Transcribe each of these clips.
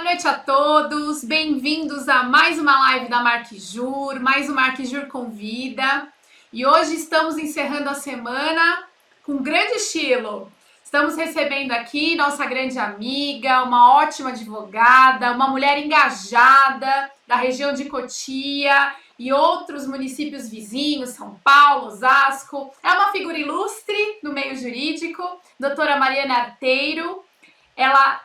noite a todos, bem-vindos a mais uma live da Marquijur, mais uma Marquijur Convida. E hoje estamos encerrando a semana com grande estilo. Estamos recebendo aqui nossa grande amiga, uma ótima advogada, uma mulher engajada da região de Cotia e outros municípios vizinhos, São Paulo, Osasco. É uma figura ilustre no meio jurídico, doutora Mariana Arteiro. Ela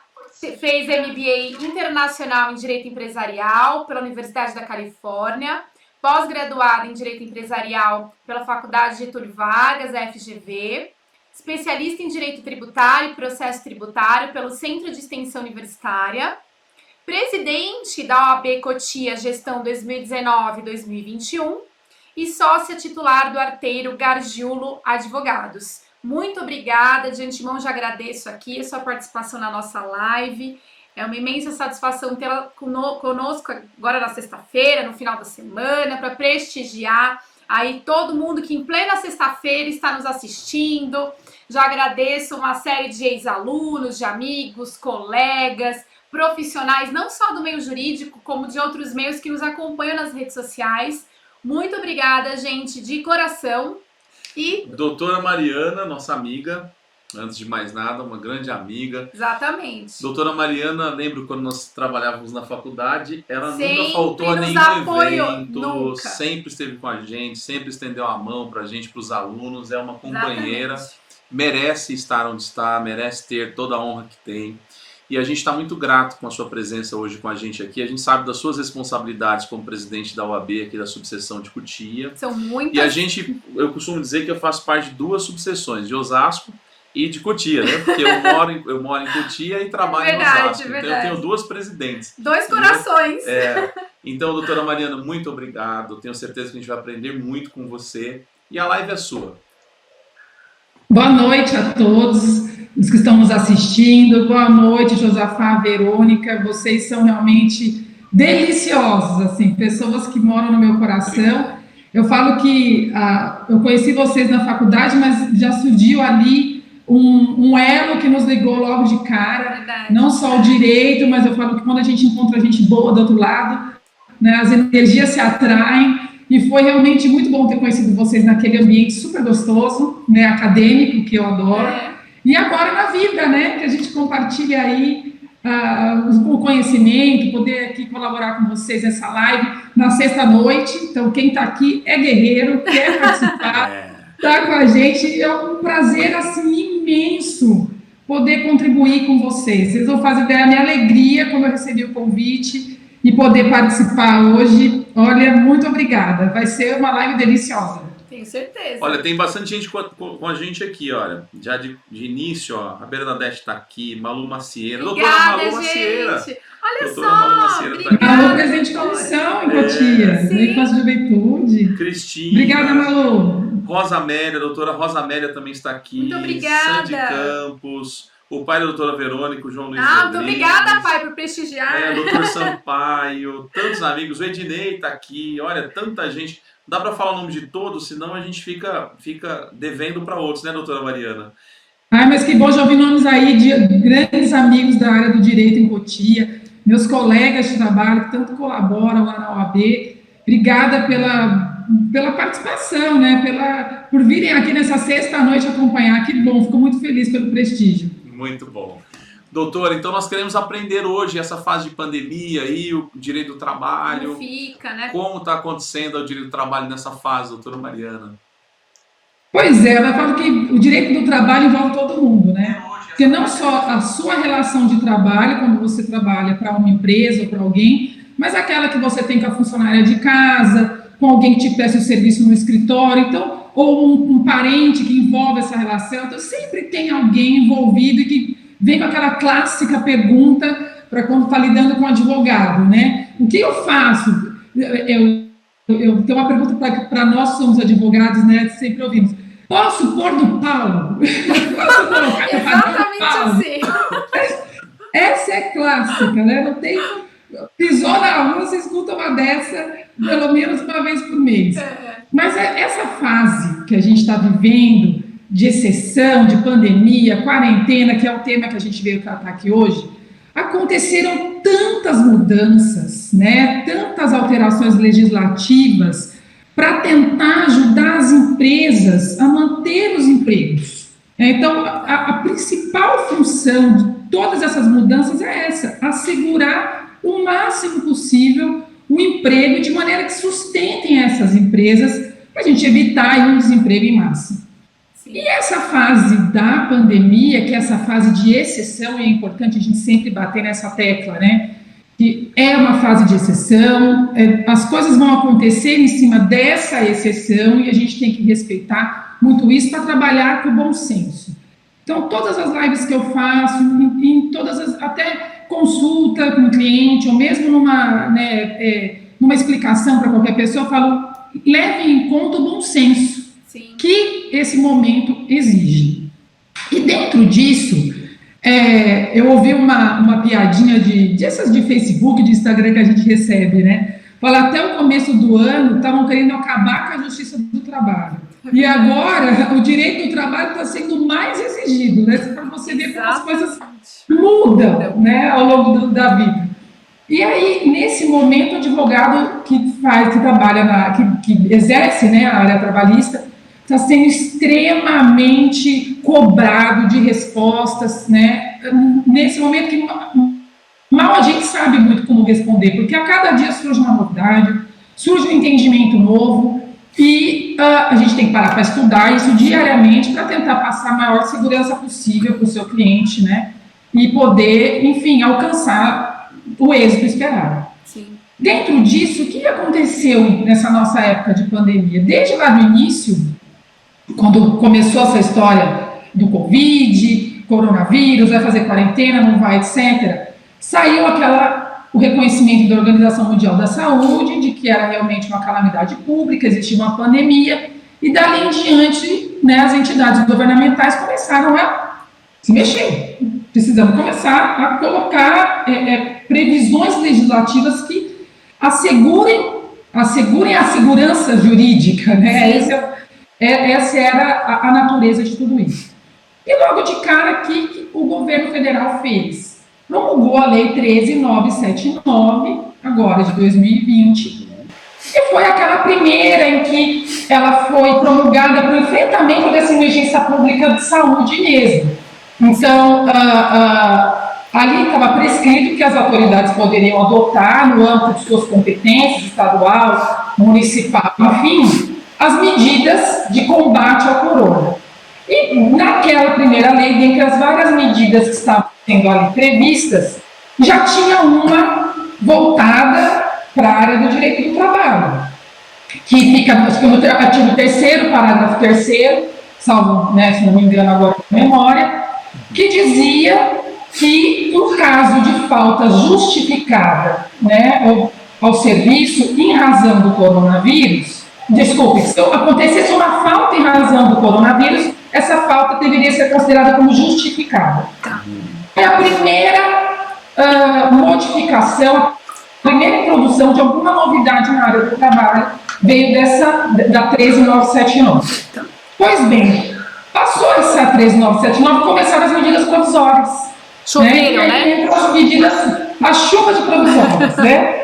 fez MBA Internacional em Direito Empresarial pela Universidade da Califórnia, pós-graduada em Direito Empresarial pela Faculdade Getúlio Vargas, FGV, especialista em Direito Tributário e Processo Tributário pelo Centro de Extensão Universitária, presidente da OAB Cotia Gestão 2019-2021 e sócia titular do Arteiro Gargiulo Advogados. Muito obrigada, de antemão já agradeço aqui a sua participação na nossa live. É uma imensa satisfação tê-la conosco agora na sexta-feira, no final da semana, para prestigiar aí todo mundo que em plena sexta-feira está nos assistindo. Já agradeço uma série de ex-alunos, de amigos, colegas, profissionais, não só do meio jurídico, como de outros meios que nos acompanham nas redes sociais. Muito obrigada, gente, de coração. E doutora Mariana, nossa amiga, antes de mais nada, uma grande amiga. Exatamente. Doutora Mariana, lembro quando nós trabalhávamos na faculdade, ela sempre nunca faltou a nenhum evento, nunca. Sempre esteve com a gente, sempre estendeu a mão pra gente, pros alunos, é uma companheira, Exatamente. Merece estar onde está, merece ter toda a honra que tem. E a gente está muito grato com a sua presença hoje com a gente aqui. A gente sabe das suas responsabilidades como presidente da OAB aqui da subseção de Cotia. São muitas. E eu costumo dizer que eu faço parte de duas subseções, de Osasco e de Cotia, né? Porque eu moro em Cotia e trabalho em Osasco. Então eu tenho duas presidentes. Dois corações. Então, doutora Mariana, muito obrigado. Tenho certeza que a gente vai aprender muito com você. E a live é sua. Boa noite a todos os que estão nos assistindo. Boa noite, Josafá, Verônica. Vocês são realmente deliciosos, assim, pessoas que moram no meu coração. Eu falo que eu conheci vocês na faculdade, mas já surgiu ali um elo que nos ligou logo de cara. Verdade. Não só o direito, mas eu falo que quando a gente encontra gente boa do outro lado, né, as energias se atraem. E foi realmente muito bom ter conhecido vocês naquele ambiente super gostoso, né, acadêmico, que eu adoro. E agora na vida, né, que a gente compartilha aí o conhecimento, poder aqui colaborar com vocês nessa live na sexta-noite. Então, quem está aqui é guerreiro, quer participar, está com a gente. É um prazer, assim, imenso poder contribuir com vocês. Vocês vão fazer ideia da minha alegria quando eu recebi o convite e poder participar hoje. Olha, muito obrigada. Vai ser uma live deliciosa. Tenho certeza. Olha, tem bastante gente com a gente aqui, olha. Já de início, ó, a Bernadette está aqui, Malu Macieira. Obrigada, doutora Malu gente. Macieira. Olha doutora só, Malu Macieira obrigada. tá aqui. Alô, presidente de comissão em Cotia, né, com a juventude. Cristina. Obrigada, Malu. Rosa Amélia, doutora Rosa Amélia também está aqui. Muito obrigada. Sandy Campos, o pai da doutora Verônica, o João Luiz Muito Rodrigues. obrigada, pai, por prestigiar. Doutor Sampaio, tantos amigos, o Ednei está aqui, olha, tanta gente. Dá para falar o nome de todos, senão a gente fica devendo para outros, né, doutora Mariana? Ai, mas que bom, já ouvi nomes aí de grandes amigos da área do direito em Cotia, meus colegas de trabalho que tanto colaboram lá na OAB. Obrigada pela participação, né, por virem aqui nessa sexta-noite acompanhar. Que bom, fico muito feliz pelo prestígio. Muito bom. Doutora, então nós queremos aprender hoje essa fase de pandemia aí, o direito do trabalho. Como fica, né? Como está acontecendo o direito do trabalho nessa fase, doutora Mariana? Pois é, eu falo que o direito do trabalho envolve todo mundo, né? Porque não só a sua relação de trabalho, quando você trabalha para uma empresa ou para alguém, mas aquela que você tem com a funcionária de casa, com alguém que te peça o serviço no escritório, então, ou um parente que envolve essa relação. Então, sempre tem alguém envolvido e que vem com aquela clássica pergunta para quando está lidando com um advogado, né? O que eu faço? Eu tenho uma pergunta para nós que somos advogados, né? Sempre ouvimos. Posso pôr no pau? Posso colocar no Exatamente pau? assim. Essa é clássica, né? Não tem... Pisou na rua, você escuta uma dessa pelo menos uma vez por mês. Mas essa fase que a gente está vivendo, de exceção, de pandemia, quarentena, que é o tema que a gente veio tratar aqui hoje, aconteceram tantas mudanças, né, tantas alterações legislativas para tentar ajudar as empresas a manter os empregos. Então, a principal função de todas essas mudanças é essa: assegurar o máximo possível o emprego de maneira que sustentem essas empresas para a gente evitar um desemprego em massa. E essa fase da pandemia, que é essa fase de exceção, e é importante a gente sempre bater nessa tecla, né? Que é uma fase de exceção, as coisas vão acontecer em cima dessa exceção e a gente tem que respeitar muito isso para trabalhar com bom senso. Então, todas as lives que eu faço, em todas as, até consulta com o cliente, ou mesmo numa explicação para qualquer pessoa, eu falo, leve em conta o bom senso. Sim. Que esse momento exige. E dentro disso, eu ouvi uma piadinha dessas de Facebook, de Instagram que a gente recebe, né? Fala, até o começo do ano estavam querendo acabar com a justiça do trabalho. E agora o direito do trabalho está sendo mais exigido, né? Para você ver como as coisas mudam, né, ao longo da vida. E aí, nesse momento, o advogado que trabalha, que exerce, né, a área trabalhista, está sendo extremamente cobrado de respostas, né? Nesse momento que mal a gente sabe muito como responder, porque a cada dia surge uma novidade, surge um entendimento novo, e a gente tem que parar para estudar isso diariamente para tentar passar a maior segurança possível para o seu cliente, né? E poder, enfim, alcançar o êxito esperado. Sim. Dentro disso, o que aconteceu nessa nossa época de pandemia? Desde lá no início, quando começou essa história do Covid, coronavírus, vai fazer quarentena, não vai, etc., saiu o reconhecimento da Organização Mundial da Saúde, de que era realmente uma calamidade pública, existia uma pandemia, e dali em diante, né, as entidades governamentais começaram a se mexer. Precisamos começar a colocar previsões legislativas que assegurem a segurança jurídica, né? Essa era a natureza de tudo isso. E logo de cara, o que o governo federal fez? Promulgou a Lei 13.979, agora de 2020, e foi aquela primeira em que ela foi promulgada para o enfrentamento dessa emergência pública de saúde mesmo. Então, ali estava prescrito que as autoridades poderiam adotar, no âmbito de suas competências, estadual, municipal, enfim, as medidas de combate ao corona. E naquela primeira lei, dentre as várias medidas que estavam sendo ali previstas, já tinha uma voltada para a área do direito do trabalho, que fica no artigo 3º, parágrafo 3º, salvo, né, se não me engano agora de memória, que dizia que, em caso de falta justificada, né, ao serviço em razão do coronavírus, se acontecesse uma falta em razão do coronavírus, essa falta deveria ser considerada como justificada. É a primeira modificação, a primeira introdução de alguma novidade na área do trabalho veio da 13.979. Pois bem, passou essa 13.979 e começaram as medidas provisórias. Choveram, né? Entre as medidas, a chuva de provisórias, né?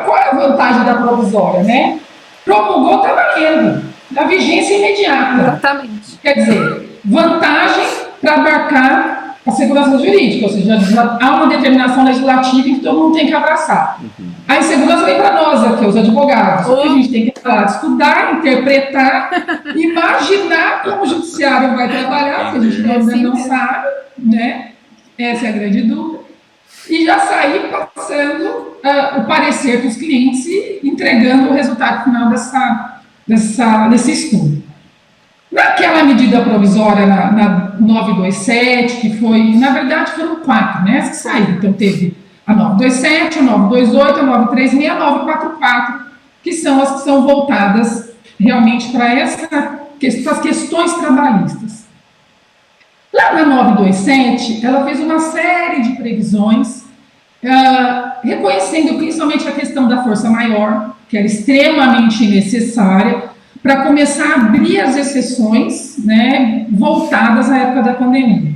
Qual é a vantagem da provisória, né? Promulgou, está valendo, da vigência imediata. Exatamente. Quer dizer, vantagem para abarcar a segurança jurídica, ou seja, há uma determinação legislativa que todo mundo tem que abraçar. A insegurança vem para nós aqui, os advogados, porque a gente tem que estudar, interpretar, imaginar como o judiciário vai trabalhar, porque a gente ainda não sabe, né? Essa é a grande dúvida. E já sair passando o parecer para os clientes e entregando o resultado final desse estudo. Naquela medida provisória, na 927, que foi, na verdade, foram 4, né, as que saíram. Então, teve a 927, a 928, a 936, a 944, que são as que são voltadas realmente para as questões trabalhistas. Lá na 927, ela fez uma série de previsões, reconhecendo principalmente a questão da força maior, que era extremamente necessária, para começar a abrir as exceções, né, voltadas à época da pandemia.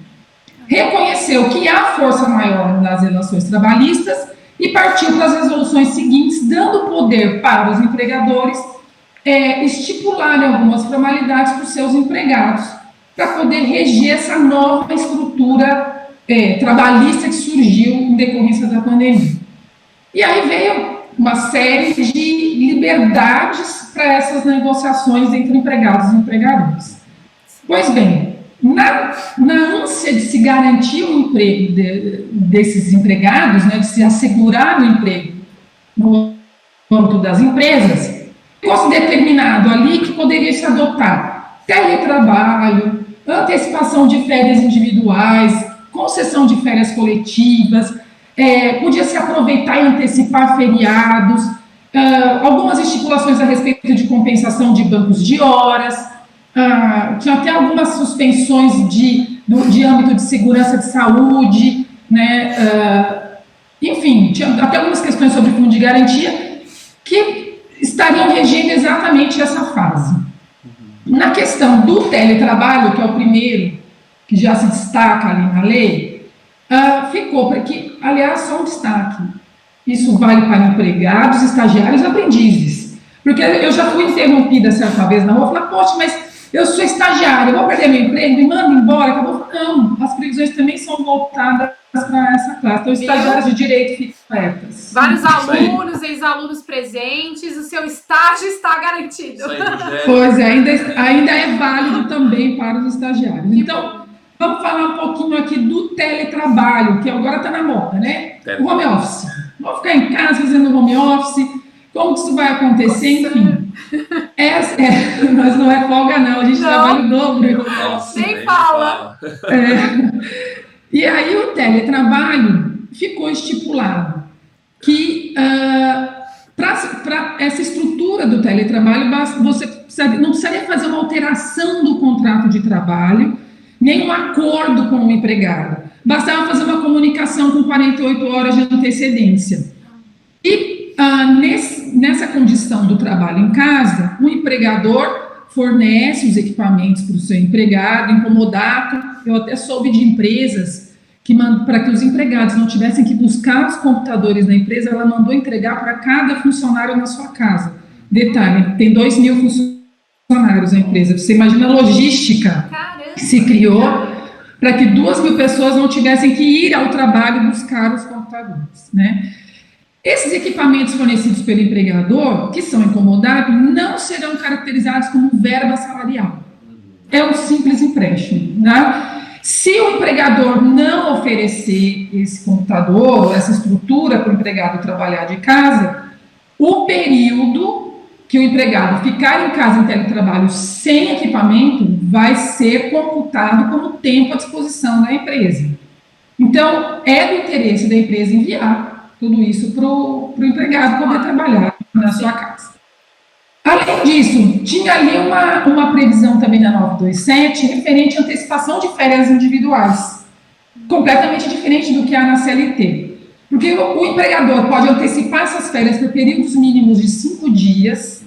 reconheceu que há força maior nas relações trabalhistas e partiu para as resoluções seguintes, dando poder para os empregadores estipularem algumas formalidades para os seus empregados, para poder reger essa nova estrutura trabalhista que surgiu em decorrência da pandemia. E aí veio uma série de liberdades para essas negociações entre empregados e empregadores. Pois bem, na ânsia de se garantir o emprego desses empregados, né, de se assegurar o emprego no âmbito das empresas, fosse determinado ali que poderia se adotar teletrabalho, antecipação de férias individuais, concessão de férias coletivas, podia se aproveitar e antecipar feriados, algumas estipulações a respeito de compensação de bancos de horas, tinha até algumas suspensões de âmbito de segurança de saúde, né? Enfim, tinha até algumas questões sobre fundo de garantia que estariam regendo exatamente essa fase. Na questão do teletrabalho, que é o primeiro que já se destaca ali na lei, ficou para que, aliás, só um destaque, isso vale para empregados, estagiários e aprendizes, porque eu já fui interrompida certa vez na rua, falei, poxa, mas eu sou estagiário, eu vou perder meu emprego, me manda embora, acabou. Não, as previsões também são voltadas para essa classe, então estagiários de direito ficam abertas. Vários alunos, ex-alunos presentes, o seu estágio está garantido. Isso aí, pois é, ainda é válido também para os estagiários. Então, vamos falar um pouquinho aqui do teletrabalho, que agora está na moda, né? O home office. Vou ficar em casa fazendo home office, como que isso vai acontecer, enfim. Mas não é folga não, a gente trabalha o dobro. Nem fala. E aí o teletrabalho ficou estipulado que para essa estrutura do teletrabalho, você não precisaria fazer uma alteração do contrato de trabalho, nem um acordo com o empregado. Bastava fazer uma comunicação com 48 horas de antecedência. E nessa condição do trabalho em casa, o empregador fornece os equipamentos para o seu empregado, incomodato. Eu até soube de empresas que, para que os empregados não tivessem que buscar os computadores na empresa, ela mandou entregar para cada funcionário na sua casa. Detalhe, tem 2.000 funcionários na empresa. Você imagina a logística que se criou para que 2.000 pessoas não tivessem que ir ao trabalho buscar os computadores, né? Esses equipamentos fornecidos pelo empregador, que são incomodados, não serão caracterizados como verba salarial. É um simples empréstimo, né? Se o empregador não oferecer esse computador, essa estrutura para o empregado trabalhar de casa, o período que o empregado ficar em casa em teletrabalho sem equipamento vai ser computado como tempo à disposição da empresa. Então, é do interesse da empresa enviar tudo isso para o empregado poder trabalhar na sua casa. Além disso, tinha ali uma previsão também da 927 referente à antecipação de férias individuais, completamente diferente do que há na CLT. Porque o empregador pode antecipar essas férias por períodos mínimos de 5 dias,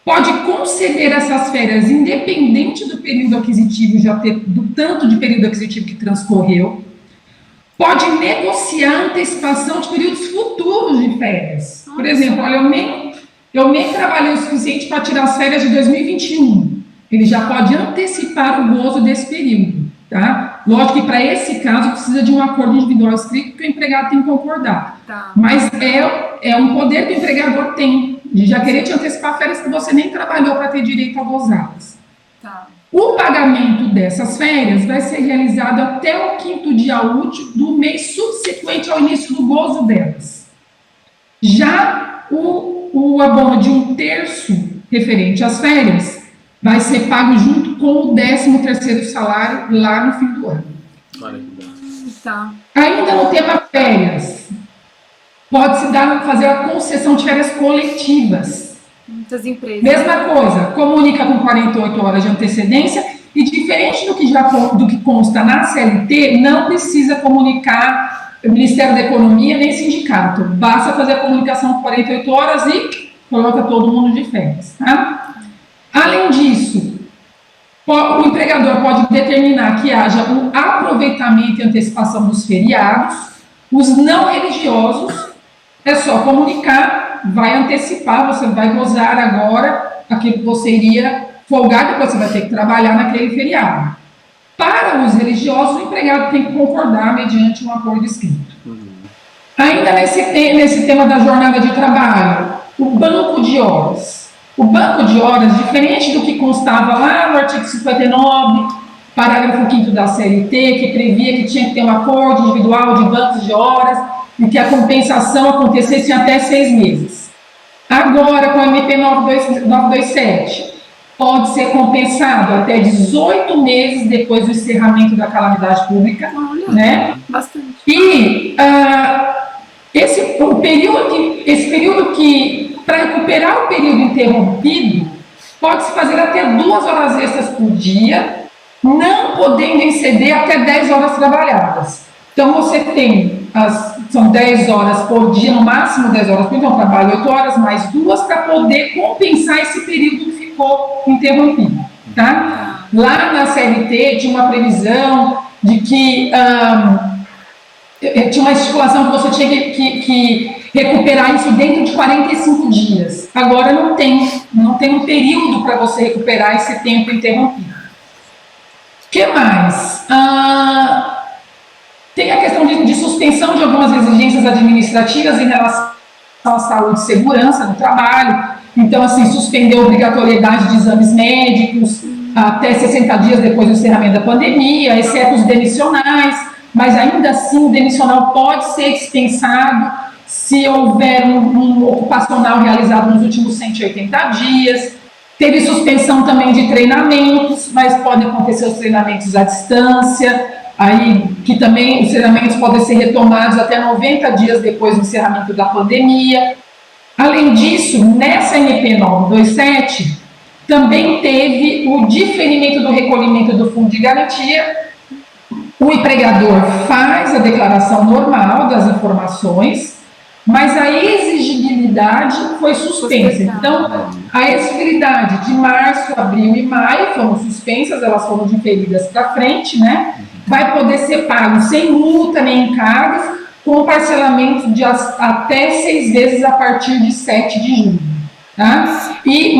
pode conceder essas férias independente do período aquisitivo, do tanto de período aquisitivo que transcorreu, pode negociar a antecipação de períodos futuros de férias. Por exemplo, olha, eu nem trabalhei o suficiente para tirar as férias de 2021. Ele já pode antecipar o gozo desse período, tá? Lógico que para esse caso precisa de um acordo individual escrito que o empregado tem que concordar. Tá. Mas é um poder que o empregador tem de já querer te antecipar férias que você nem trabalhou para ter direito a gozá-las. Tá. O pagamento dessas férias vai ser realizado até o 5º dia útil do mês subsequente ao início do gozo delas. Já o abono de 1/3 referente às férias vai ser pago junto com o 13º salário lá no fim do ano. Tá. Ainda no tema férias, pode-se fazer a concessão de férias coletivas. Muitas empresas. Mesma coisa, comunica com 48 horas de antecedência e, diferente do que consta na CLT, não precisa comunicar o Ministério da Economia nem sindicato. Basta fazer a comunicação com 48 horas e coloca todo mundo de férias. Tá? Além disso, O empregador pode determinar que haja um aproveitamento e antecipação dos feriados. Os não religiosos, é só comunicar, vai antecipar, você vai gozar agora aquilo que você iria folgar, depois você vai ter que trabalhar naquele feriado. Para os religiosos, o empregado tem que concordar mediante um acordo escrito. Ainda nesse tema da jornada de trabalho, o banco de horas. O banco de horas, diferente do que constava lá no artigo 59, parágrafo 5º da CLT, que previa que tinha que ter um acordo individual de bancos de horas e que a compensação acontecesse em até 6 meses. Agora, com a MP 927, pode ser compensado até 18 meses depois do encerramento da calamidade pública. Olha, né? Bastante. E esse período que, para recuperar o período interrompido, pode-se fazer até 2 horas extras por dia, não podendo exceder até 10 horas trabalhadas. Então, você tem, são 10 horas por dia, no máximo 10 horas por dia, então trabalho 8 horas mais 2 para poder compensar esse período que ficou interrompido. Tá? Lá na CLT tinha uma previsão de que tinha uma estipulação que você tinha que recuperar isso dentro de 45 dias. Agora não tem um período para você recuperar esse tempo interrompido. O que mais? Tem a questão de suspensão de algumas exigências administrativas em relação à saúde e segurança no trabalho. Então, assim, suspender a obrigatoriedade de exames médicos até 60 dias depois do encerramento da pandemia, exceto os demissionais, mas ainda assim o demissional pode ser dispensado se houver um ocupacional realizado nos últimos 180 dias. Teve suspensão também de treinamentos, mas podem acontecer os treinamentos à distância, aí que também os treinamentos podem ser retomados até 90 dias depois do encerramento da pandemia. Além disso, nessa MP 927, também teve o diferimento do recolhimento do fundo de garantia. O empregador faz a declaração normal das informações, mas a exigibilidade foi suspensa. Então, a exigibilidade de março, abril e maio foram suspensas, elas foram diferidas para frente, né? Vai poder ser pago sem multa nem encargos, com parcelamento de até 6 vezes a partir de 7 de junho. Tá?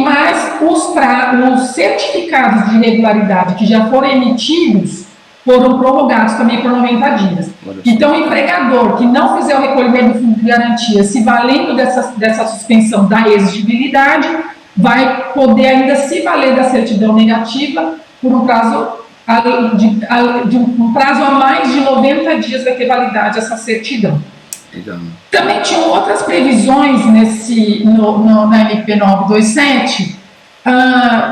Mas os certificados de regularidade que já foram emitidos foram prorrogados também por 90 dias. Então, o empregador que não fizer o recolhimento do fundo de garantia, se valendo dessa suspensão da exigibilidade, vai poder ainda se valer da certidão negativa por um prazo um prazo a mais de 90 dias vai ter validade essa certidão. Legal. Também tinham outras previsões na MP 927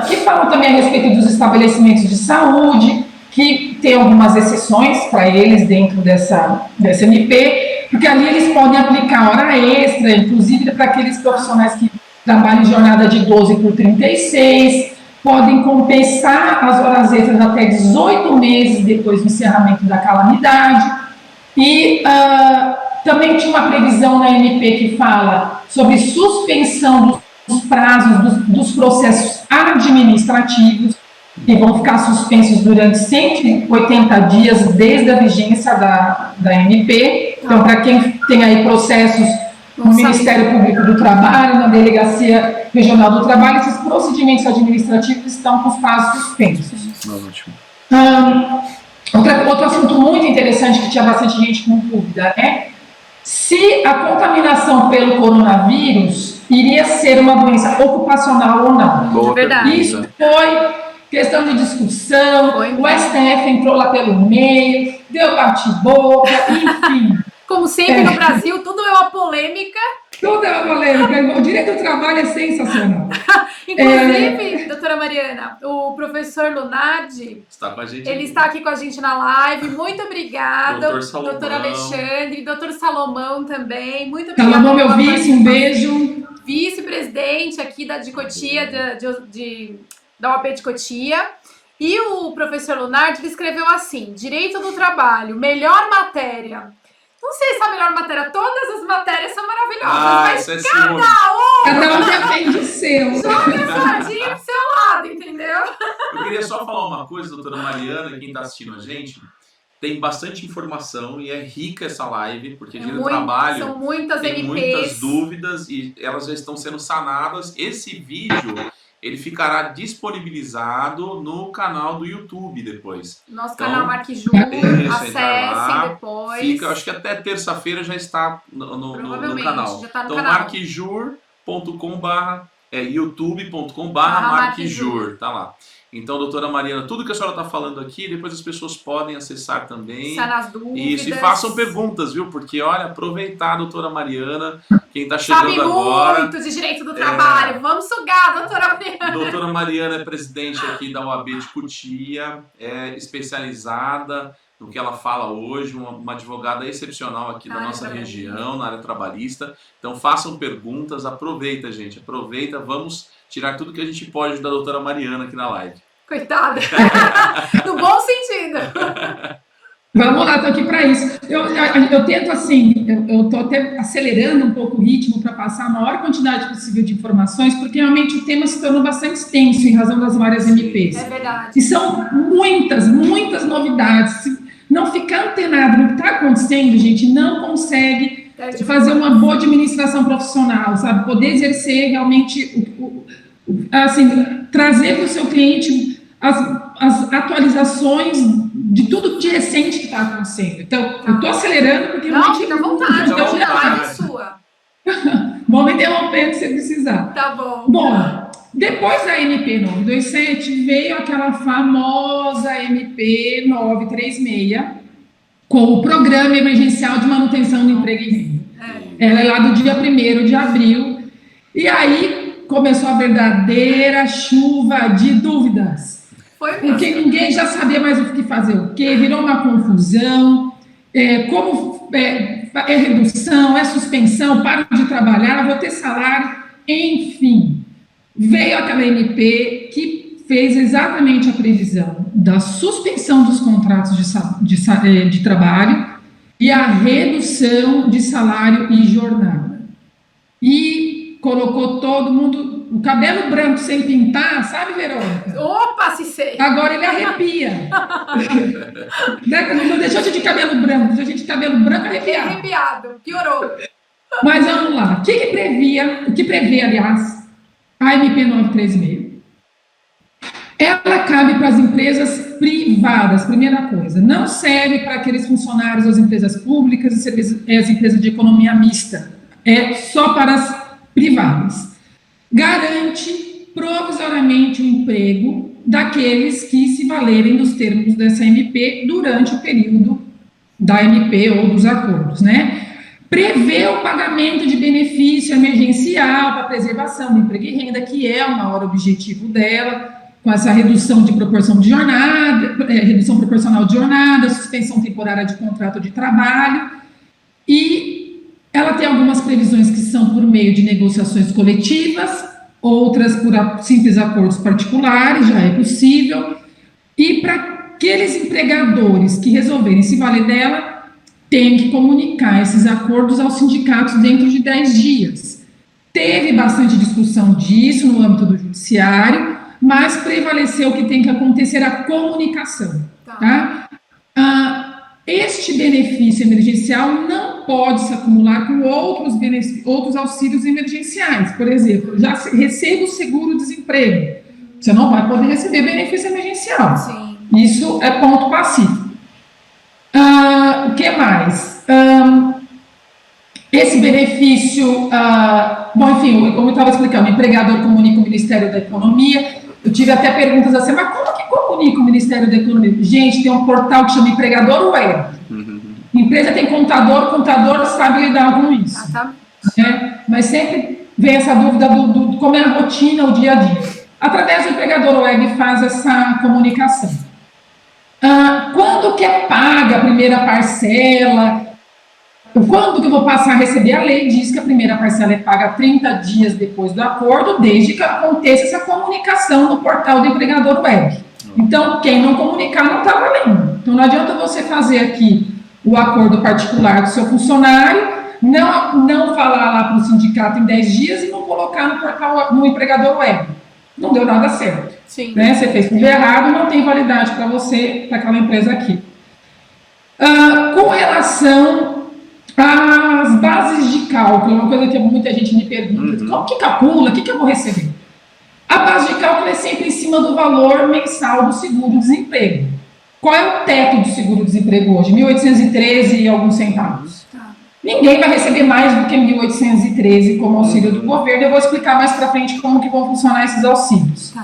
que falam também a respeito dos estabelecimentos de saúde, que tem algumas exceções para eles dentro dessa MP, porque ali eles podem aplicar hora extra, inclusive para aqueles profissionais que trabalham em jornada de 12 por 36, podem compensar as horas extras até 18 meses depois do encerramento da calamidade. E também tinha uma previsão na MP que fala sobre suspensão dos prazos dos processos administrativos, que vão ficar suspensos durante 180 dias desde a vigência da MP. Então, para quem tem aí processos no Ministério Público do Trabalho, na Delegacia Regional do Trabalho, esses procedimentos administrativos estão com os prazos suspensos. Ótimo. Outro assunto muito interessante que tinha bastante gente com dúvida é se a contaminação pelo coronavírus iria ser uma doença ocupacional ou não. Boa Verdade. Isso foi questão de discussão, o STF entrou lá pelo meio, deu bate-boca, enfim. Como sempre no Brasil, tudo é uma polêmica. Tudo é uma polêmica. O direito do trabalho é sensacional. Inclusive, doutora Mariana, o professor Lunardi, Está com a gente. ele está aqui com a gente na live. Muito obrigada. Doutor Salomão. Doutor Alexandre, doutor Salomão também. Muito obrigada. Salomão, meu pela vice, um beijo. Vice-presidente aqui de Cotia, da UAB de Cotia. E o professor Lunardi, ele escreveu assim: Direito do Trabalho, melhor matéria. Não sei se a melhor matéria, todas as matérias são maravilhosas, mas isso é Cada um defende o seu. joga a sardinha pro seu lado, entendeu? Eu queria só só falar uma coisa, doutora Mariana, quem está assistindo a gente, tem bastante informação e é rica essa live, porque a gente trabalha, são muitas tem MPs. muitas dúvidas e elas já estão sendo sanadas. Esse vídeo, ele ficará disponibilizado no canal do YouTube depois. Nosso canal Marquijur, acessem depois. Fica, acho que até terça-feira já está no canal. Já tá no então, canal. marquijur.com/youtube.com/marquijur, tá lá. Então, doutora Mariana, tudo que a senhora está falando aqui, depois as pessoas podem acessar também. Sanar as dúvidas. Isso, e façam perguntas, viu? Porque, olha, aproveitar a doutora Mariana, quem está chegando Sabe agora... muito de direito do trabalho, vamos sugar, doutora Mariana. Doutora Mariana é presidente aqui da OAB de Cotia, é especializada no que ela fala hoje, uma advogada excepcional aqui da nossa região, na área trabalhista. Então, façam perguntas, aproveita, gente, aproveita, vamos tirar tudo que a gente pode da doutora Mariana aqui na live. Coitada, no bom sentido. Vamos lá, tô aqui para isso. Eu tento assim, eu tô até acelerando um pouco o ritmo para passar a maior quantidade possível de informações, porque realmente o tema se tornou bastante extenso em razão das várias MPs. É verdade. E são muitas novidades. Se não ficar antenado no que está acontecendo, gente, não consegue fazer uma boa administração profissional, sabe? Poder exercer realmente, assim, trazer para o seu cliente as atualizações de tudo de recente que está acontecendo. Então, eu estou acelerando porque... Não, fica à vontade, então, a live é sua. Vou me interromper se você precisar. Tá bom. Bom, depois da MP 927, veio aquela famosa MP 936, com o Programa Emergencial de Manutenção do Emprego e Renda. Ela é lá do dia 1º de abril. E aí começou a verdadeira chuva de dúvidas. Foi mesmo. Porque ninguém já sabia mais o que fazer o quê, virou uma confusão. Como é redução, é suspensão, paro de trabalhar, vou ter salário, enfim. Veio aquela MP que fez exatamente a previsão da suspensão dos contratos de trabalho e a redução de salário e jornada. E colocou todo mundo, o cabelo branco sem pintar, sabe, Verônica? Opa, se sei! Agora ele arrepia. Não deixou a gente de cabelo branco, deixou a gente de cabelo branco arrepiado. Arrepiado, piorou. Mas vamos lá. O que prevê, aliás, a MP 936? Ela cabe para as empresas privadas, primeira coisa. Não serve para aqueles funcionários das empresas públicas e as empresas de economia mista. É só para as privadas. Garante provisoriamente o emprego daqueles que se valerem dos termos dessa MP durante o período da MP ou dos acordos, né? Prevê o pagamento de benefício emergencial para a preservação do emprego e renda, que é o maior objetivo dela, com essa redução de proporção de jornada, redução proporcional de jornada, suspensão temporária de contrato de trabalho, e ela tem algumas previsões que são por meio de negociações coletivas, outras por simples acordos particulares, já é possível, e para aqueles empregadores que resolverem se valer dela, tem que comunicar esses acordos aos sindicatos dentro de 10 dias. Teve bastante discussão disso no âmbito do judiciário, mas prevaleceu que tem que acontecer a comunicação. Tá? Este benefício emergencial não pode se acumular com outros auxílios emergenciais. Por exemplo, já recebo o seguro-desemprego. Você não vai poder receber benefício emergencial. Sim. Isso é ponto pacífico. O que mais? Esse benefício, bom, enfim, como eu estava explicando, o empregador comunica o Ministério da Economia. Eu tive até perguntas assim, mas como que comunica o Ministério da Economia? Gente, tem um portal que chama Empregador Web. Empresa tem contador, o contador sabe lidar com isso. Mas sempre vem essa dúvida do como é a rotina, o dia a dia. Através do Empregador Web faz essa comunicação. Quando que é paga a primeira parcela? Quando que eu vou passar a receber? A lei diz que a primeira parcela é paga 30 dias depois do acordo, desde que aconteça essa comunicação no portal do Empregador Web. Então, quem não comunicar não está valendo. Então, não adianta você fazer aqui o acordo particular do seu funcionário, não falar lá para o sindicato em 10 dias e não colocar no portal, no Empregador Web. não deu nada certo. Sim. Né? Você fez tudo errado, não tem validade para você, para aquela empresa aqui. Com relação às bases de cálculo, uma coisa que muita gente me pergunta, o que calcula, o que eu vou receber? A base de cálculo é sempre em cima do valor mensal do seguro-desemprego. Qual é o teto do seguro-desemprego hoje? 1.813 e alguns centavos. Ninguém vai receber mais do que 1.813 como auxílio do governo. Eu vou explicar mais para frente como que vão funcionar esses auxílios.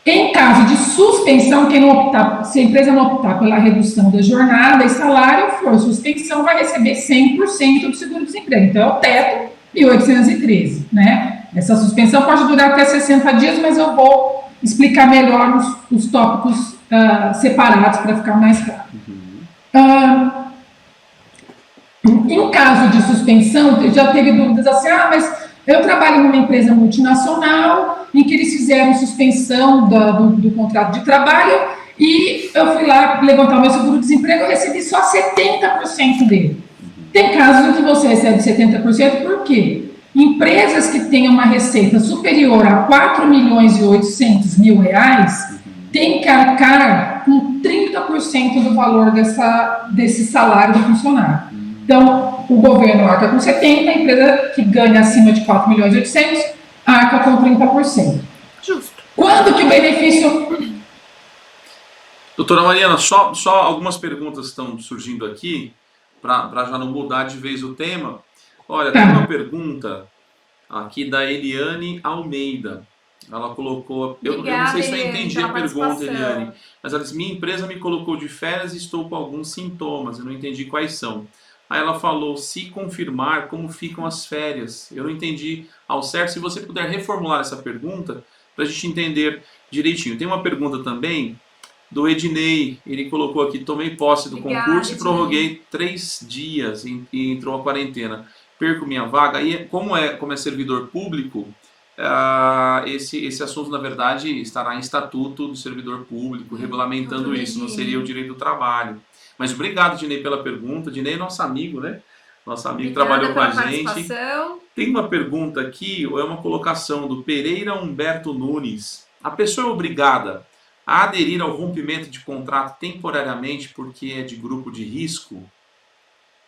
Em caso de suspensão, quem não optar, se a empresa não optar pela redução da jornada e salário, for suspensão, vai receber 100% do seguro-desemprego. Então, é o teto, 1.813, né? Essa suspensão pode durar até 60 dias, mas eu vou explicar melhor os tópicos separados para ficar mais claro. Em caso de suspensão, já teve dúvidas assim, mas eu trabalho numa empresa multinacional em que eles fizeram suspensão do contrato de trabalho e eu fui lá levantar o meu seguro-desemprego e recebi só 70% dele. Tem casos em que você recebe 70%, por quê? Empresas que têm uma receita superior a 4.800.000 reais têm que arcar com 30% do valor desse salário do funcionário. Então, o governo arca com 70%, a empresa que ganha acima de 4.800.000 arca com 30%. Justo. Quando que o benefício... Doutora Mariana, só algumas perguntas estão surgindo aqui, para já não mudar de vez o tema. Olha, tem uma pergunta aqui da Eliane Almeida. Ela colocou... Eu não sei se eu entendi a pergunta, Eliane, mas ela disse, minha empresa me colocou de férias e estou com alguns sintomas, eu não entendi quais são. Aí ela falou, se confirmar, como ficam as férias? Eu não entendi ao certo. Se você puder reformular essa pergunta, para a gente entender direitinho. Tem uma pergunta também do Ednei. Ele colocou aqui, tomei posse do concurso e prorroguei 3 dias e entrou a quarentena. Perco minha vaga. Aí, como é servidor público, esse assunto, na verdade, estará em estatuto do servidor público, regulamentando isso. Não seria o direito do trabalho. Mas obrigado, Dinei, pela pergunta. Dinei é nosso amigo, né? Nosso amigo que trabalhou com a gente. Tem uma pergunta aqui, ou é uma colocação do Pereira Humberto Nunes. A pessoa é obrigada a aderir ao rompimento de contrato temporariamente porque é de grupo de risco?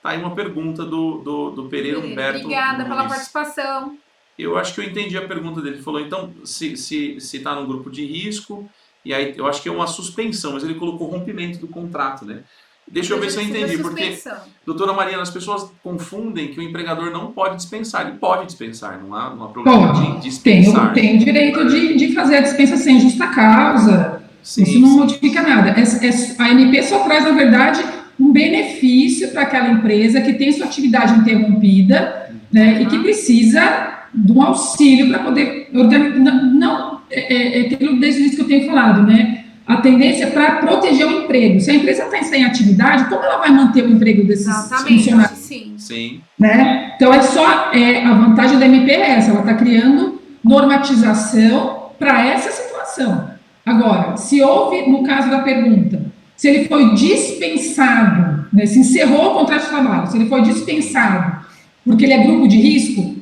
Tá aí uma pergunta do Pereira Humberto Nunes. Obrigada pela participação. Eu acho que eu entendi a pergunta dele. Ele falou, então, se está num grupo de risco, e aí eu acho que é uma suspensão, mas ele colocou rompimento do contrato, né? Deixa eu ver se eu entendi, porque, doutora Mariana, as pessoas confundem que o empregador não pode dispensar. Ele pode dispensar, não há problema de dispensar. Tem o direito de fazer a dispensa sem justa causa. Sim, isso não modifica nada. A ANP só traz, na verdade, um benefício para aquela empresa que tem sua atividade interrompida, né, e que precisa de um auxílio para poder organizar. Não, aquilo desde o início que eu tenho falado, né? A tendência é para proteger o emprego. Se a empresa está sem atividade, como ela vai manter o emprego desses funcionários? Sim. Né? Então, a vantagem da MP é essa, ela está criando normatização para essa situação. Agora, se houve, no caso da pergunta, se ele foi dispensado, né, se encerrou o contrato de trabalho, se ele foi dispensado porque ele é grupo de risco,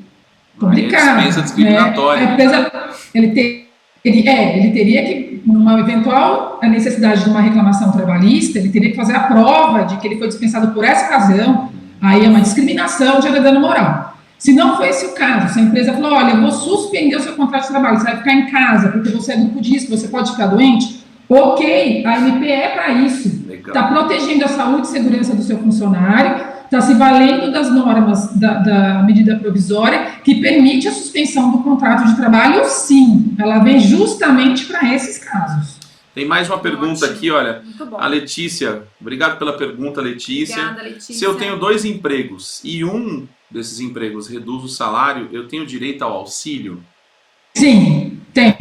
complicado. Dispensa discriminatória. Né? A empresa, ele teria que, numa eventual necessidade de uma reclamação trabalhista, ele teria que fazer a prova de que ele foi dispensado por essa razão, aí é uma discriminação de dano moral. Se não foi esse o caso, se a empresa falou, olha, eu vou suspender o seu contrato de trabalho, você vai ficar em casa, porque você é grupo de risco, você pode ficar doente, ok, a ANP é para isso. Está protegendo a saúde e segurança do seu funcionário, está se valendo das normas da medida provisória que permite a suspensão do contrato de trabalho, sim. Ela vem justamente para esses casos. Tem mais uma pergunta aqui, olha. A Letícia, obrigado pela pergunta, Letícia. Obrigada, Letícia. Se eu tenho 2 empregos e um desses empregos reduz o salário, eu tenho direito ao auxílio? Sim, tem.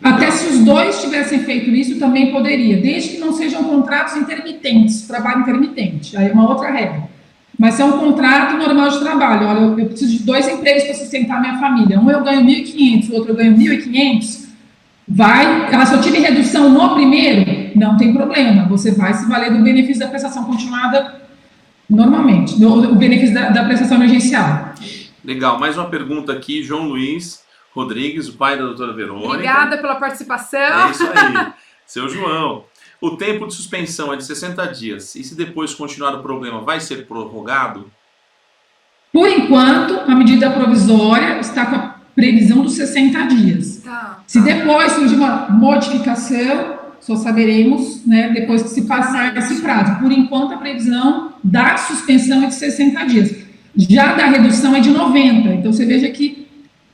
Até se os 2 tivessem feito isso, também poderia, desde que não sejam contratos intermitentes, trabalho intermitente. Aí é uma outra regra. Mas se é um contrato normal de trabalho, olha, eu preciso de 2 empregos para sustentar minha família. Um eu ganho 1.500, o outro eu ganho 1.500. Se eu tive redução no primeiro, não tem problema. Você vai se valer do benefício da prestação continuada normalmente, o benefício da prestação emergencial. Legal, mais uma pergunta aqui, João Luiz. Rodrigues, o pai da doutora Verônica. Obrigada pela participação. É isso aí. Seu João. O tempo de suspensão é de 60 dias. E se depois continuar o problema, vai ser prorrogado? Por enquanto, a medida provisória está com a previsão dos 60 dias. Se depois surgir uma modificação, só saberemos, né, depois que se passar esse prazo. Por enquanto, a previsão da suspensão é de 60 dias. Já da redução é de 90. Então, você veja que,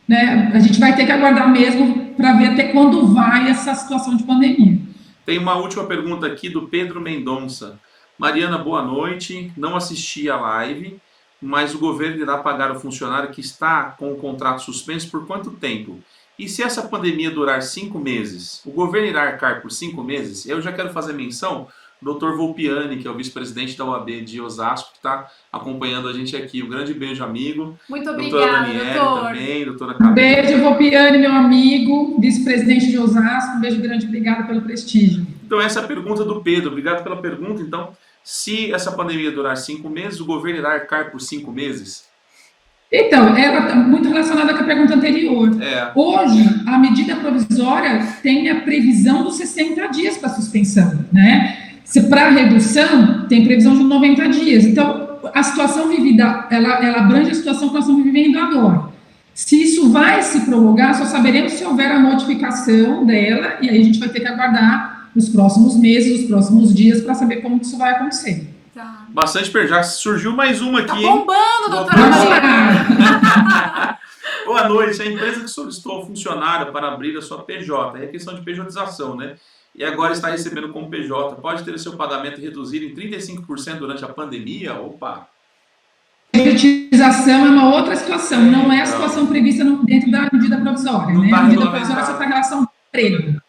né, a gente vai ter que aguardar mesmo para ver até quando vai essa situação de pandemia. Tem uma última pergunta aqui do Pedro Mendonça. Mariana, boa noite. Não assisti a live, mas o governo irá pagar o funcionário que está com o contrato suspenso por quanto tempo? E se essa pandemia durar 5 meses, o governo irá arcar por 5 meses? Eu já quero fazer menção do Dr. Volpiani, que é o vice-presidente da OAB de Osasco, que está acompanhando a gente aqui. Um grande beijo, amigo. Muito obrigada, doutora Daniele doutor. Também, doutora Camila. Beijo, Volpiani, meu amigo, vice-presidente de Osasco. Um beijo grande, obrigado pelo prestígio. Então, essa é a pergunta do Pedro. Obrigado pela pergunta. Então, se essa pandemia durar 5 meses, o governo irá arcar por 5 meses? Então, ela está muito relacionada com a pergunta anterior. Hoje, a medida provisória tem a previsão dos 60 dias para suspensão, né? Se para redução, tem previsão de 90 dias. Então, a situação vivida, ela abrange a situação que nós estamos vivendo agora. Se isso vai se prorrogar, só saberemos se houver a notificação dela, e aí a gente vai ter que aguardar os próximos meses, os próximos dias, para saber como que isso vai acontecer. Bastante já surgiu mais uma aqui. Tá bombando, doutora Mariana. Boa noite. A empresa que solicitou ao funcionário para abrir a sua PJ, é questão de pejotização, né? E agora está recebendo como PJ, pode ter o seu pagamento reduzido em 35% durante a pandemia? Opa! Pejotização é uma outra situação, não é a situação prevista dentro da medida provisória, né? A medida provisória é só para a relação do emprego.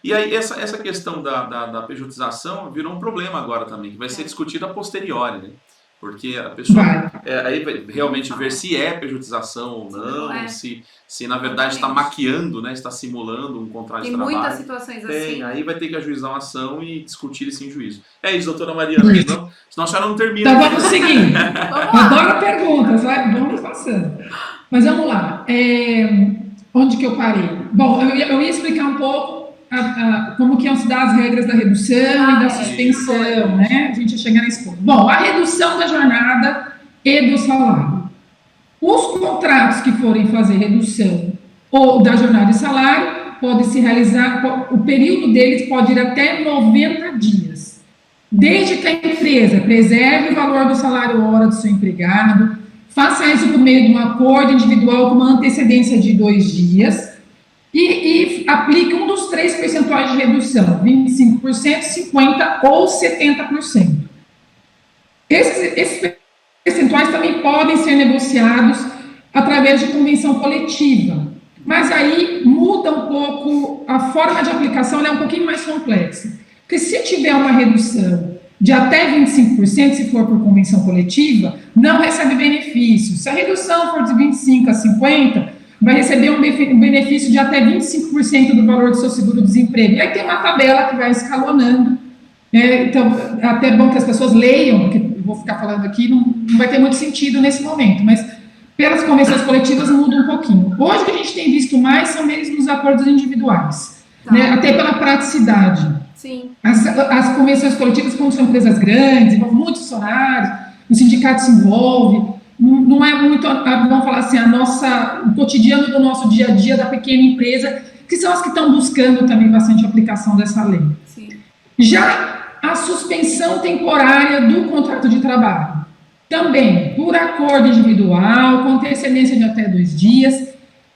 E aí, essa questão da pejotização virou um problema agora também, que vai ser discutida a posteriori, né? Porque a pessoa aí vai realmente ver se é pejotização ou não, se na verdade está maquiando, né? Está simulando um contrato de trabalho. Tem muitas situações assim. Aí vai ter que ajuizar uma ação e discutir isso em juízo. É isso, doutora Mariana, senão a senhora não termina. Então vamos seguir. Adoro perguntas, vamos passando. Mas vamos lá. Onde que eu parei? Bom, eu ia explicar um pouco como que iam se dar as regras da redução e da suspensão, né? A gente ia chegar nesse ponto. Bom, a redução da jornada e do salário. Os contratos que forem fazer redução ou da jornada e salário podem se realizar, o período deles pode ir até 90 dias. Desde que a empresa preserve o valor do salário hora do seu empregado, faça isso por meio de um acordo individual com uma antecedência de 2 dias, e aplique um dos 3 percentuais de redução, 25%, 50% ou 70%. Esses percentuais também podem ser negociados através de convenção coletiva, mas aí muda um pouco, a forma de aplicação é um pouquinho mais complexa, porque se tiver uma redução de até 25%, se for por convenção coletiva, não recebe benefício. Se a redução for de 25% a 50%, vai receber um benefício de até 25% do valor do seu seguro-desemprego. E aí tem uma tabela que vai escalonando. Então, é até bom que as pessoas leiam, porque eu vou ficar falando aqui, não vai ter muito sentido nesse momento, mas pelas convenções coletivas muda um pouquinho. Hoje o que a gente tem visto mais são mesmo os acordos individuais, né? Até pela praticidade. Sim. As convenções coletivas, como são empresas grandes, envolvem muitos funcionários, o sindicato se envolve, não é muito, vamos falar assim, o cotidiano do nosso dia a dia da pequena empresa, que são as que estão buscando também bastante a aplicação dessa lei. Sim. Já a suspensão temporária do contrato de trabalho, também por acordo individual, com antecedência de até 2 dias,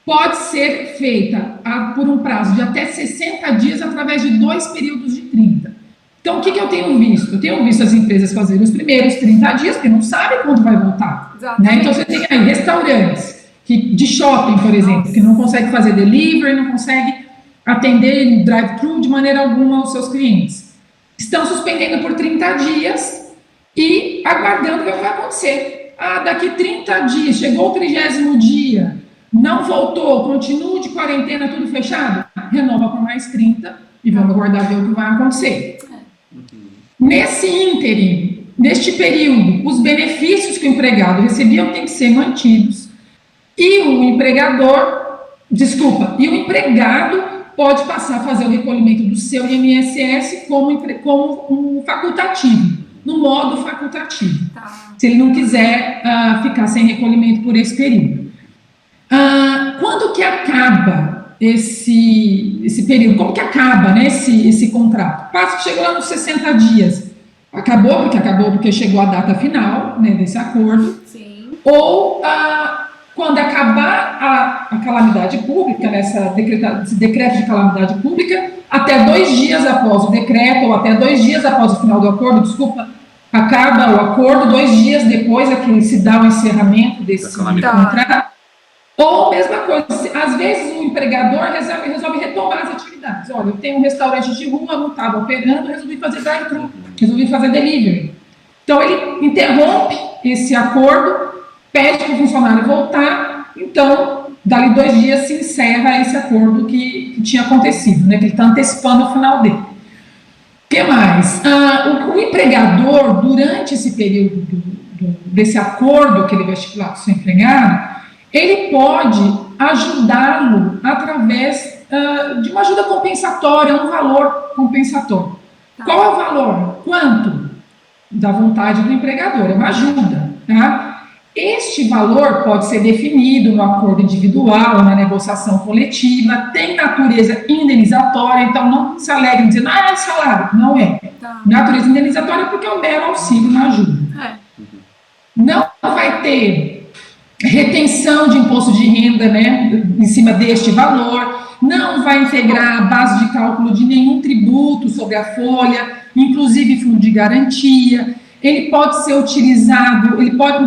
pode ser feita por um prazo de até 60 dias através de 2 períodos de 30. Então, o que eu tenho visto? Eu tenho visto as empresas fazerem os primeiros 30 dias, porque não sabem quando vai voltar. Né? Então, você tem aí restaurantes de shopping, por exemplo, que não consegue fazer delivery, não consegue atender drive-thru de maneira alguma aos seus clientes. Estão suspendendo por 30 dias e aguardando ver o que vai acontecer. Daqui 30 dias, chegou o 30º dia, não voltou, continua de quarentena, tudo fechado, renova por mais 30 e vamos aguardar ver o que vai acontecer. Nesse ínterim, neste período, os benefícios que o empregado recebia têm que ser mantidos e o empregador Desculpa, e o empregado pode passar a fazer o recolhimento do seu INSS como um facultativo, no modo facultativo, se ele não quiser ficar sem recolhimento por esse período. Quando que acaba esse período? Como que acaba, né, esse contrato? Passa que chegou lá nos 60 dias. Acabou porque chegou a data final, né, desse acordo. Sim. Ou quando acabar a calamidade pública, né, esse decreto de calamidade pública, até 2 dias após o decreto, ou até 2 dias após o final do acordo, acaba o acordo, 2 dias depois é que se dá o encerramento desse contrato. Ou, mesma coisa, às vezes o empregador resolve retomar as atividades. Olha, eu tenho um restaurante de rua, não estava operando, resolvi fazer drive-thru, resolvi fazer delivery. Então, ele interrompe esse acordo, pede para o funcionário voltar, então, dali 2 dias se encerra esse acordo que tinha acontecido, né, que ele está antecipando o final dele. O que mais? O empregador, durante esse período desse acordo que ele vai estipular com o seu empregado, ele pode ajudá-lo através de uma ajuda compensatória, um valor compensatório. Qual é o valor? Quanto? Da vontade do empregador, é uma ajuda. Tá? Este valor pode ser definido no acordo individual, na negociação coletiva, tem natureza indenizatória, então não se alegre dizendo, é salário. Não é. Natureza indenizatória porque é um mero auxílio, uma ajuda. Não vai ter retenção de imposto de renda, né, em cima deste valor, não vai integrar a base de cálculo de nenhum tributo sobre a folha, inclusive fundo de garantia. Ele pode ser utilizado,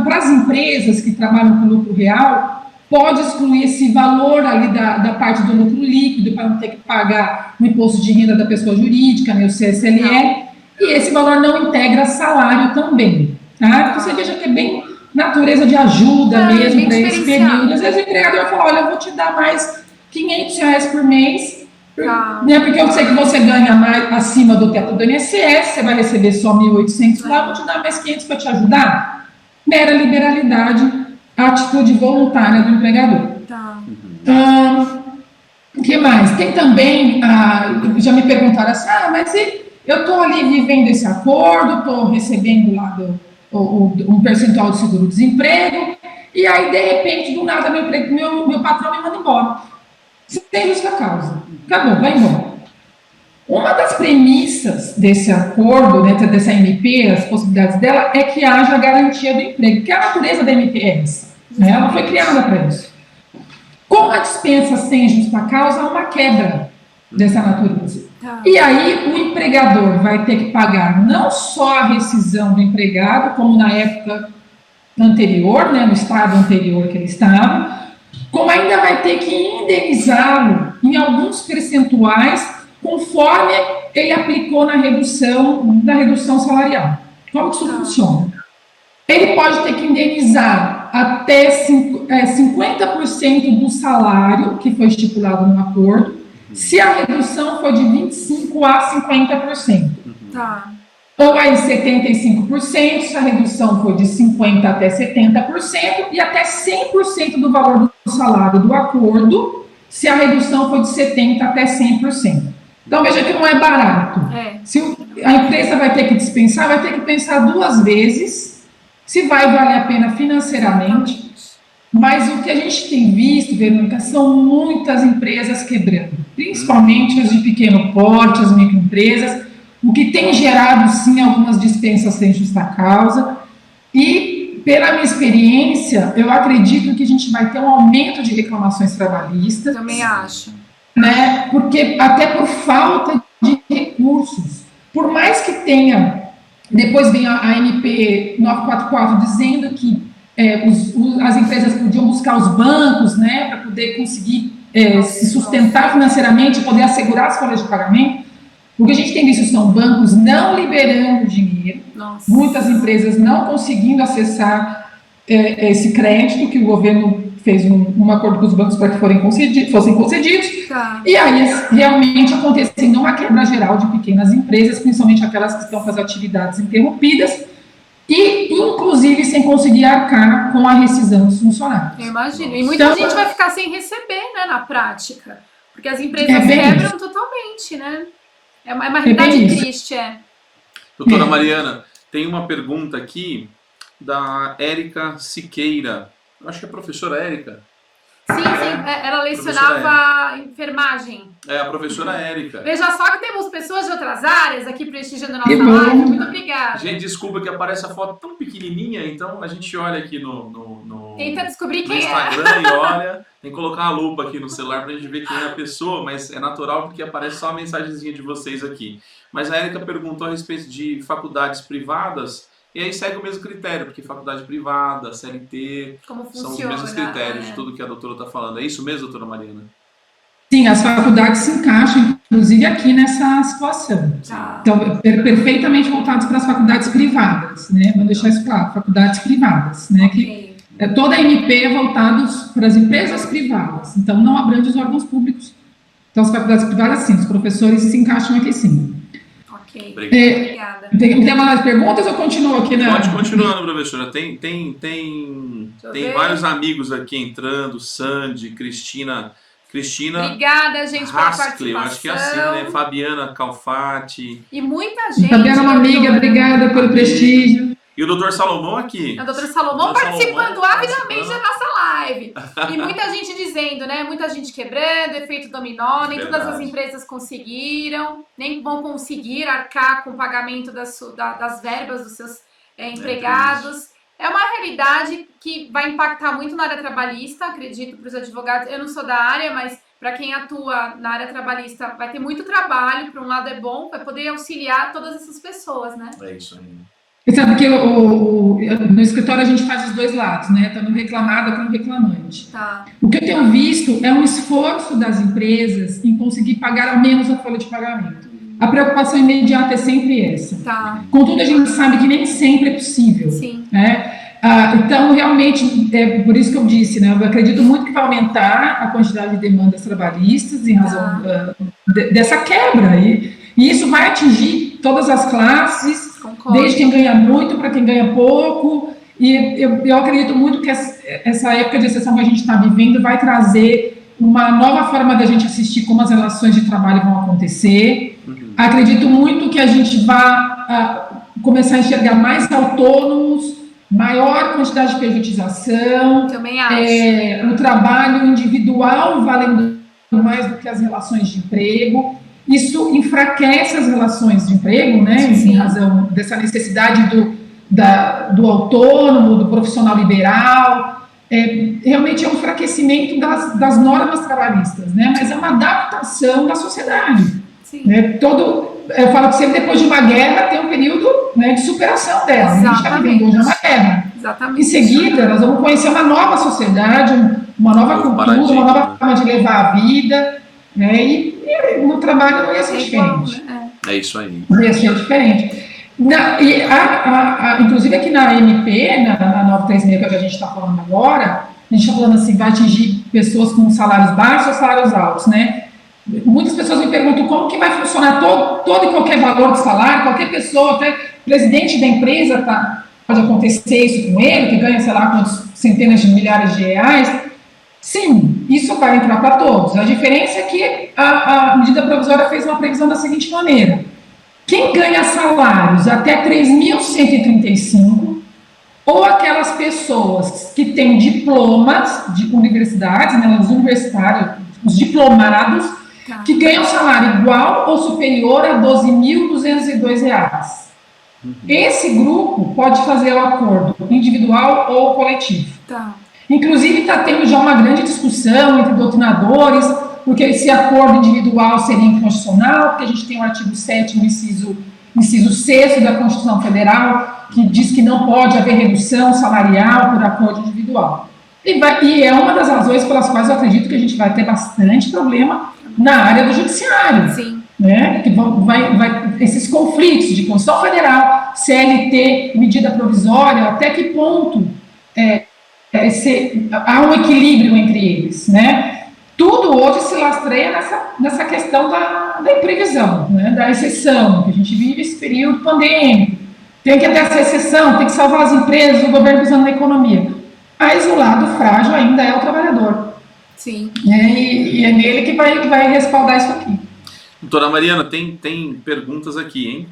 para as empresas que trabalham com lucro real, pode excluir esse valor ali da parte do lucro líquido, para não ter que pagar o imposto de renda da pessoa jurídica, né, o CSLL, e esse valor não integra salário também. Tá? Então, você veja que é bem natureza de ajuda mesmo para esse período. Às vezes o empregador fala, olha, eu vou te dar mais R$500 por mês, né, porque eu sei que você ganha mais acima do teto do INSS, você vai receber só 1.800 lá, eu vou te dar mais 500 para te ajudar. Mera liberalidade, atitude voluntária do empregador. O que mais? Tem também, já me perguntaram assim, mas eu estou ali vivendo esse acordo, estou recebendo lá um percentual de seguro-desemprego, e aí, de repente, do nada, meu patrão me manda embora. Sem justa causa. Acabou, vai embora. Uma das premissas desse acordo, né, dessa MP, as possibilidades dela, é que haja a garantia do emprego, porque a natureza da MP é essa. Né? Ela foi criada para isso. Com a dispensa sem justa causa, há uma quebra dessa natureza. E aí o empregador vai ter que pagar não só a rescisão do empregado, como na época anterior, né, no estado anterior que ele estava, como ainda vai ter que indenizá-lo em alguns percentuais conforme ele aplicou na redução salarial. Como que isso funciona? Ele pode ter que indenizar até 50% do salário que foi estipulado no acordo, se a redução for de 25% a 50%. Ou aí 75%, se a redução for de 50% até 70%, e até 100% do valor do salário do acordo, se a redução for de 70% até 100%. Então, veja que não é barato. Se a empresa vai ter que dispensar, vai ter que pensar 2 vezes se vai valer a pena financeiramente. Mas o que a gente tem visto, Verônica, são muitas empresas quebrando, principalmente as de pequeno porte, as microempresas, o que tem gerado, sim, algumas dispensas sem justa causa. E, pela minha experiência, eu acredito que a gente vai ter um aumento de reclamações trabalhistas. Também acho. Né, porque até por falta de recursos. Por mais que tenha, depois vem a MP 944 dizendo que as empresas podiam buscar os bancos, né, para poder conseguir se sustentar financeiramente, poder assegurar as folhas de pagamento. O que a gente tem visto são bancos não liberando dinheiro, muitas empresas não conseguindo acessar esse crédito que o governo fez um acordo com os bancos para que fossem concedidos, e aí realmente acontecendo uma quebra geral de pequenas empresas, principalmente aquelas que estão com as atividades interrompidas, e, inclusive, sem conseguir arcar com a rescisão dos funcionários. Eu imagino. E muita gente vai ficar sem receber, né, na prática. Porque as empresas quebram totalmente, né? É uma realidade triste, Doutora Mariana, tem uma pergunta aqui da Érica Siqueira. Eu acho que é a professora Érica. Sim, ela lecionava enfermagem. É, a professora Érica. Veja só que temos pessoas de outras áreas aqui prestigiando a nossa live. Muito obrigada. Gente, desculpa que aparece a foto tão pequenininha, então a gente olha aqui no tenta descobrir quem Instagram e olha. Tem que colocar uma lupa aqui no celular pra gente ver quem é a pessoa, mas é natural porque aparece só a mensagenzinha de vocês aqui. Mas a Érica perguntou a respeito de faculdades privadas. E aí segue o mesmo critério, porque faculdade privada, CLT, são os mesmos critérios de tudo que a doutora está falando. É isso mesmo, doutora Mariana? Sim, as faculdades se encaixam, inclusive, aqui nessa situação. Então, perfeitamente voltados para as faculdades privadas, né? Vou deixar isso claro, faculdades privadas, né? Que toda a MP é voltada para as empresas privadas, então não abrange os órgãos públicos. Então, as faculdades privadas, sim, os professores se encaixam aqui, sim. Obrigada. Tem mais perguntas ou continuo aqui? Pode continuando, professora. Tem vários amigos aqui entrando, Sandy, Cristina. Obrigada, gente, pela participação. Eu acho que é assim, né? Fabiana Calfati. E muita gente. Fabiana é uma amiga, obrigada pelo prestígio. E o doutor Salomão aqui. O doutor Salomão participando avidamente da nossa live. E muita gente dizendo, né? Muita gente quebrando, efeito dominó, nem todas as empresas conseguiram, nem vão conseguir arcar com o pagamento das verbas dos seus empregados. É uma realidade que vai impactar muito na área trabalhista, acredito, para os advogados. Eu não sou da área, mas para quem atua na área trabalhista vai ter muito trabalho. Por um lado é bom, vai poder auxiliar todas essas pessoas, né? É isso aí. Você sabe que no escritório a gente faz os dois lados, né? Tanto reclamada como reclamante. O que eu tenho visto é um esforço das empresas em conseguir pagar ao menos a folha de pagamento. A preocupação imediata é sempre essa. Contudo, a gente sabe que nem sempre é possível. Sim. Né? Então, realmente, é por isso que eu disse, né? Eu acredito muito que vai aumentar a quantidade de demandas trabalhistas em razão dessa quebra. E isso vai atingir todas as classes, desde quem ganha muito para quem ganha pouco, e eu acredito muito que essa época de exceção que a gente está vivendo vai trazer uma nova forma da gente assistir como as relações de trabalho vão acontecer. Acredito muito que a gente vai começar a enxergar mais autônomos, maior quantidade de pejotização, também acho. O trabalho individual valendo mais do que as relações de emprego. Isso enfraquece as relações de emprego, né, em razão dessa necessidade do autônomo, do profissional liberal. Realmente é um enfraquecimento das normas trabalhistas, né, mas é uma adaptação da sociedade. Né, eu falo que sempre depois de uma guerra tem um período, né, de superação dela. A gente está vivendo hoje uma guerra. Em seguida, nós vamos conhecer uma nova sociedade, uma nova cultura, uma nova forma de levar a vida, né, e no trabalho não ia ser diferente. É isso aí. Não ia ser diferente. Inclusive aqui na MP, na 936 que a gente está falando agora, a gente está falando assim, vai atingir pessoas com salários baixos ou salários altos, né? Muitas pessoas me perguntam como que vai funcionar todo e qualquer valor de salário, qualquer pessoa, até presidente da empresa, pode acontecer isso com ele, que ganha, sei lá, quantas centenas de milhares de reais. Sim, isso vai entrar para todos. A diferença é que a medida provisória fez uma previsão da seguinte maneira: quem ganha salários até 3.135, ou aquelas pessoas que têm diplomas de universidades, né, os universitários, os diplomados, que ganham salário igual ou superior a R$ 12.202. Esse grupo pode fazer o acordo individual ou coletivo. Inclusive, está tendo já uma grande discussão entre doutrinadores, porque esse acordo individual seria inconstitucional, porque a gente tem o artigo 7º, inciso 6º da Constituição Federal, que diz que não pode haver redução salarial por acordo individual. E é uma das razões pelas quais eu acredito que a gente vai ter bastante problema na área do judiciário. Sim. Né? Que esses conflitos de Constituição Federal, CLT, medida provisória, até que ponto há um equilíbrio entre eles, né? Tudo hoje se lastreia nessa questão da imprevisão, né? Da exceção, que a gente vive esse período pandêmico. tem que ter essa exceção, tem que salvar as empresas, o governo usando a economia. Mas o lado frágil ainda é o trabalhador. Sim. E é nele que vai respaldar isso aqui. Doutora Mariana, tem perguntas aqui, hein?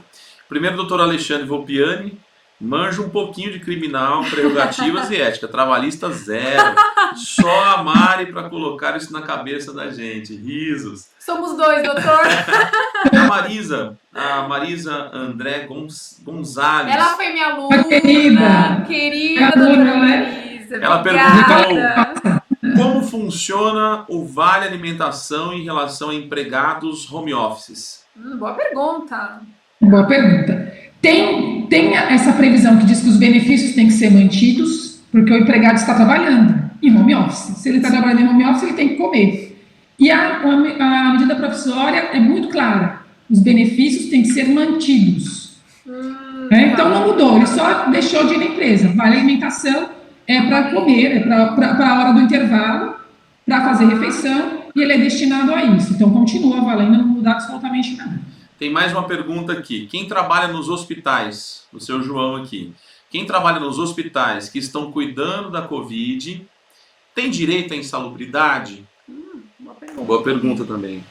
Primeiro, doutor Alexandre Volpiani, manja um pouquinho de criminal, prerrogativas e ética, trabalhista zero. Só a Mari para colocar isso na cabeça da gente. Risos. Somos dois, doutor. A Marisa André Gonzalez. Ela foi minha aluna, querida doutora Marisa. Ela perguntou como funciona o Vale Alimentação em relação a empregados home offices. Boa pergunta. Boa pergunta. Tem essa previsão que diz que os benefícios têm que ser mantidos, porque o empregado está trabalhando em home office. Se ele está trabalhando em home office, ele tem que comer. E a medida provisória é muito clara. Os benefícios têm que ser mantidos. Então não mudou, ele só deixou de ir na empresa. Vale alimentação é para comer, é para a hora do intervalo, para fazer refeição, e ele é destinado a isso. Então continua valendo, não muda absolutamente nada. Tem mais uma pergunta aqui. Quem trabalha nos hospitais, o seu João aqui, quem trabalha nos hospitais que estão cuidando da Covid, tem direito à insalubridade? Boa pergunta também.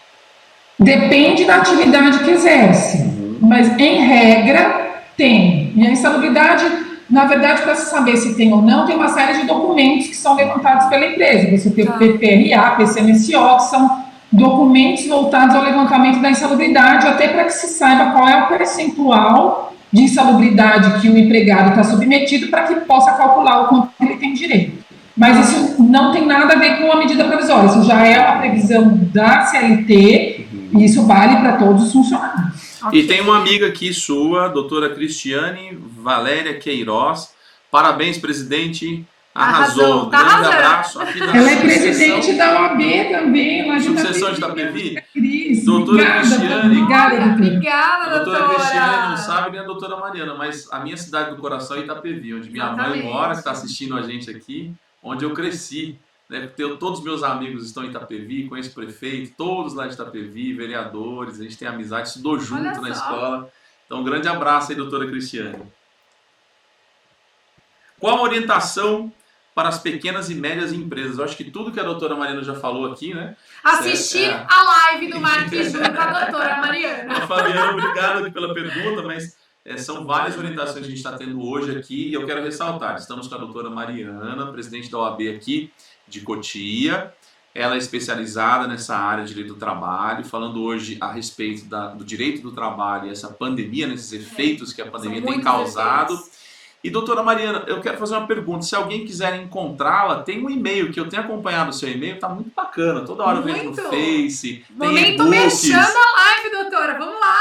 Depende da atividade que exerce, mas em regra tem. E a insalubridade, na verdade, para saber se tem ou não, tem uma série de documentos que são levantados pela empresa. Você tem o PPRA, PCMSO, que são documentos voltados ao levantamento da insalubridade, até para que se saiba qual é o percentual de insalubridade que o empregado está submetido, para que possa calcular o quanto ele tem direito. Mas isso não tem nada a ver com a medida provisória, isso já é uma previsão da CLT, e isso vale para todos os funcionários. E tem uma amiga aqui sua, doutora Cristiane Valéria Queiroz. Parabéns, presidente. Arrasou. Tá Grande abraço. Aqui da Ela é presidente da OAB também, lá de Subseção de Itapevi. Doutora Cristiane. Obrigada, A doutora doutora. Cristiane não sabe nem a doutora Mariana, mas a minha cidade do coração é Itapevi, onde minha mãe mora, que está assistindo a gente aqui, onde eu cresci. Né? Todos os meus amigos estão em Itapevi, conheço o prefeito, todos lá de Itapevi, vereadores, a gente tem amizade, estudou junto na escola. Então, um grande abraço aí, doutora Cristiane. Qual a orientação para as pequenas e médias empresas? Eu acho que tudo que a doutora Mariana já falou aqui, né? Assistir a live do Marquis Júnior com a doutora Mariana. Fabiana, obrigado pela pergunta, mas são várias orientações que a gente está tendo hoje aqui e eu quero ressaltar. Estamos com a doutora Mariana, presidente da OAB aqui de Cotia. Ela é especializada nessa área de direito do trabalho, falando hoje a respeito do direito do trabalho e essa pandemia, nesses efeitos que a pandemia tem causado. E, doutora Mariana, eu quero fazer uma pergunta. Se alguém quiser encontrá-la, tem um e-mail, que eu tenho acompanhado o seu e-mail, tá muito bacana. Toda hora eu vejo no Face, Momento mexendo a live, doutora. Vamos lá.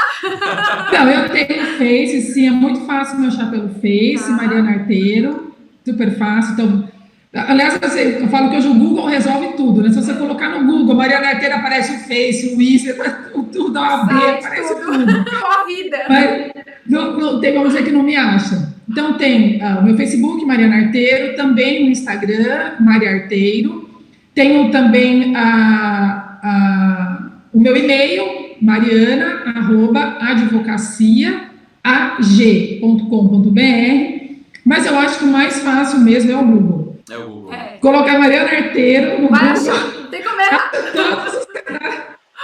Não, eu tenho Face, sim. É muito fácil me achar pelo Face, Mariana Arteiro. Super fácil. Então, aliás, eu falo que hoje o Google resolve tudo, né? Se você colocar no Google, Mariana Arteiro, aparece o Face, o Insta, tudo, a AB, aparece tudo. Qual a vida? Mas não tem como dizer que não me acha. Então tem o meu Facebook, Mariana Arteiro, também no Instagram, Maria Arteiro. Tenho também o meu e-mail, mariana@advocaciaag.com.br, mas eu acho que o mais fácil mesmo é o Google. É o Google. Colocar Mariana Arteiro no Vai Google. achar, não tem como errar.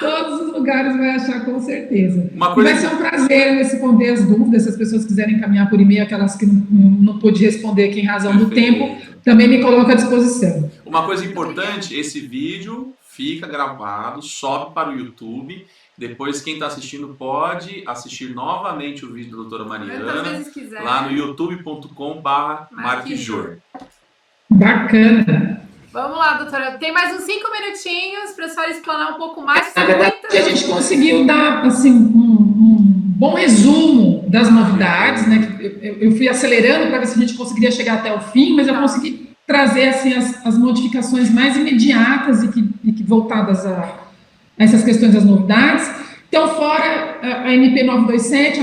Todos os lugares vai achar, com certeza. Uma coisa... Vai ser um prazer responder as dúvidas, se as pessoas quiserem encaminhar por e-mail, aquelas que não pude responder aqui em razão do tempo, também me coloco à disposição. Uma coisa importante, esse vídeo fica gravado, sobe para o YouTube, depois quem está assistindo pode assistir novamente o vídeo da doutora Mariana, lá no youtube.com/marquisjur. Bacana. Vamos lá, doutora. Tem mais uns 5 minutinhos para a senhora explanar um pouco mais. Na verdade, a gente conseguiu dar assim, um bom resumo das novidades, né? Eu fui acelerando para ver se a gente conseguiria chegar até o fim, mas eu consegui trazer assim, as modificações mais imediatas e que voltadas a essas questões das novidades. Então, fora a MP 927,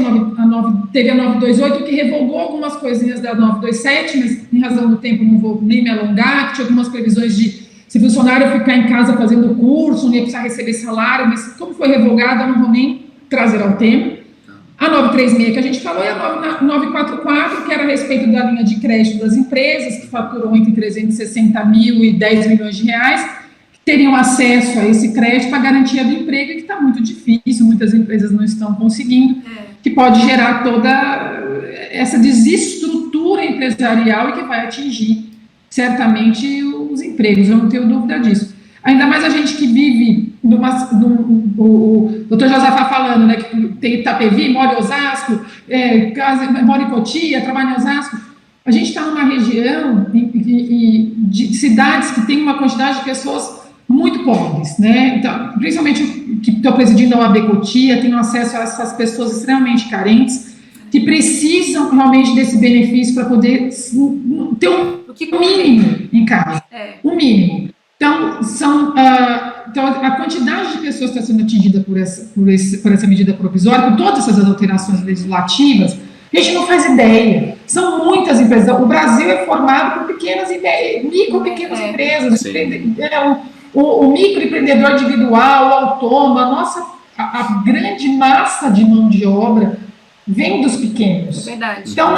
teve a 928, que revogou algumas coisinhas da 927, mas em razão do tempo não vou nem me alongar, que tinha algumas previsões de se o funcionário ficar em casa fazendo curso, não ia precisar receber salário, mas como foi revogado, eu não vou nem trazer ao tema. A 936 que a gente falou e a 944, que era a respeito da linha de crédito das empresas, que faturam entre 360 mil e 10 milhões de reais, que teriam acesso a esse crédito para garantia do emprego, e que está muito difícil, muitas empresas não estão conseguindo, que pode gerar toda essa desestrutura empresarial e que vai atingir certamente os empregos, eu não tenho dúvida disso. Ainda mais a gente que vive o doutor Josafá falando, né, que tem Itapevi, mora em Osasco, mora em Cotia, trabalha em Osasco. A gente está numa região de cidades que tem uma quantidade de pessoas muito pobres, né? Então, principalmente que estou presidindo a OAB Cotia, tenho acesso a essas pessoas extremamente carentes, que precisam realmente desse benefício para poder ter um mínimo em casa, um mínimo. Então, então, a quantidade de pessoas que está sendo atingida por essa medida provisória, por todas essas alterações legislativas, a gente não faz ideia. São muitas empresas. O Brasil é formado por pequenas pequenas empresas. O microempreendedor individual, o autônomo, a grande massa de mão de obra vem dos pequenos. É verdade. Então,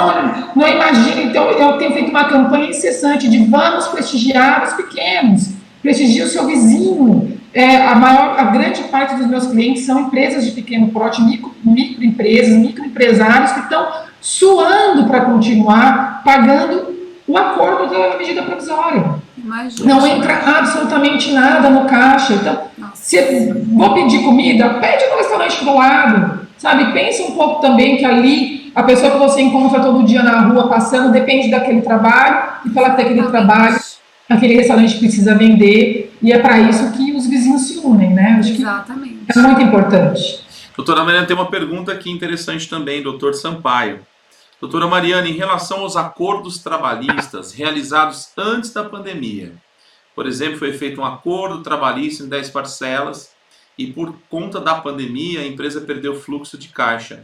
não imagine. Então, eu tenho feito uma campanha incessante de vamos prestigiar os pequenos. Prestigie o seu vizinho. A grande parte dos meus clientes são empresas de pequeno porte, microempresas, microempresários que estão suando para continuar pagando o acordo da medida provisória. Imagina. Não entra absolutamente nada no caixa. Então, se vou pedir comida, pede no restaurante do lado, sabe? Pensa um pouco também que ali a pessoa que você encontra todo dia na rua passando depende daquele trabalho, e para ter aquele trabalho, aquele restaurante precisa vender, e é para isso que os vizinhos se unem, né? Acho Exatamente. Que é muito importante. Doutora Mariana, tem uma pergunta aqui interessante também, doutor Sampaio. Doutora Mariana, em relação aos acordos trabalhistas realizados antes da pandemia, por exemplo, foi feito um acordo trabalhista em 10 parcelas e por conta da pandemia a empresa perdeu fluxo de caixa.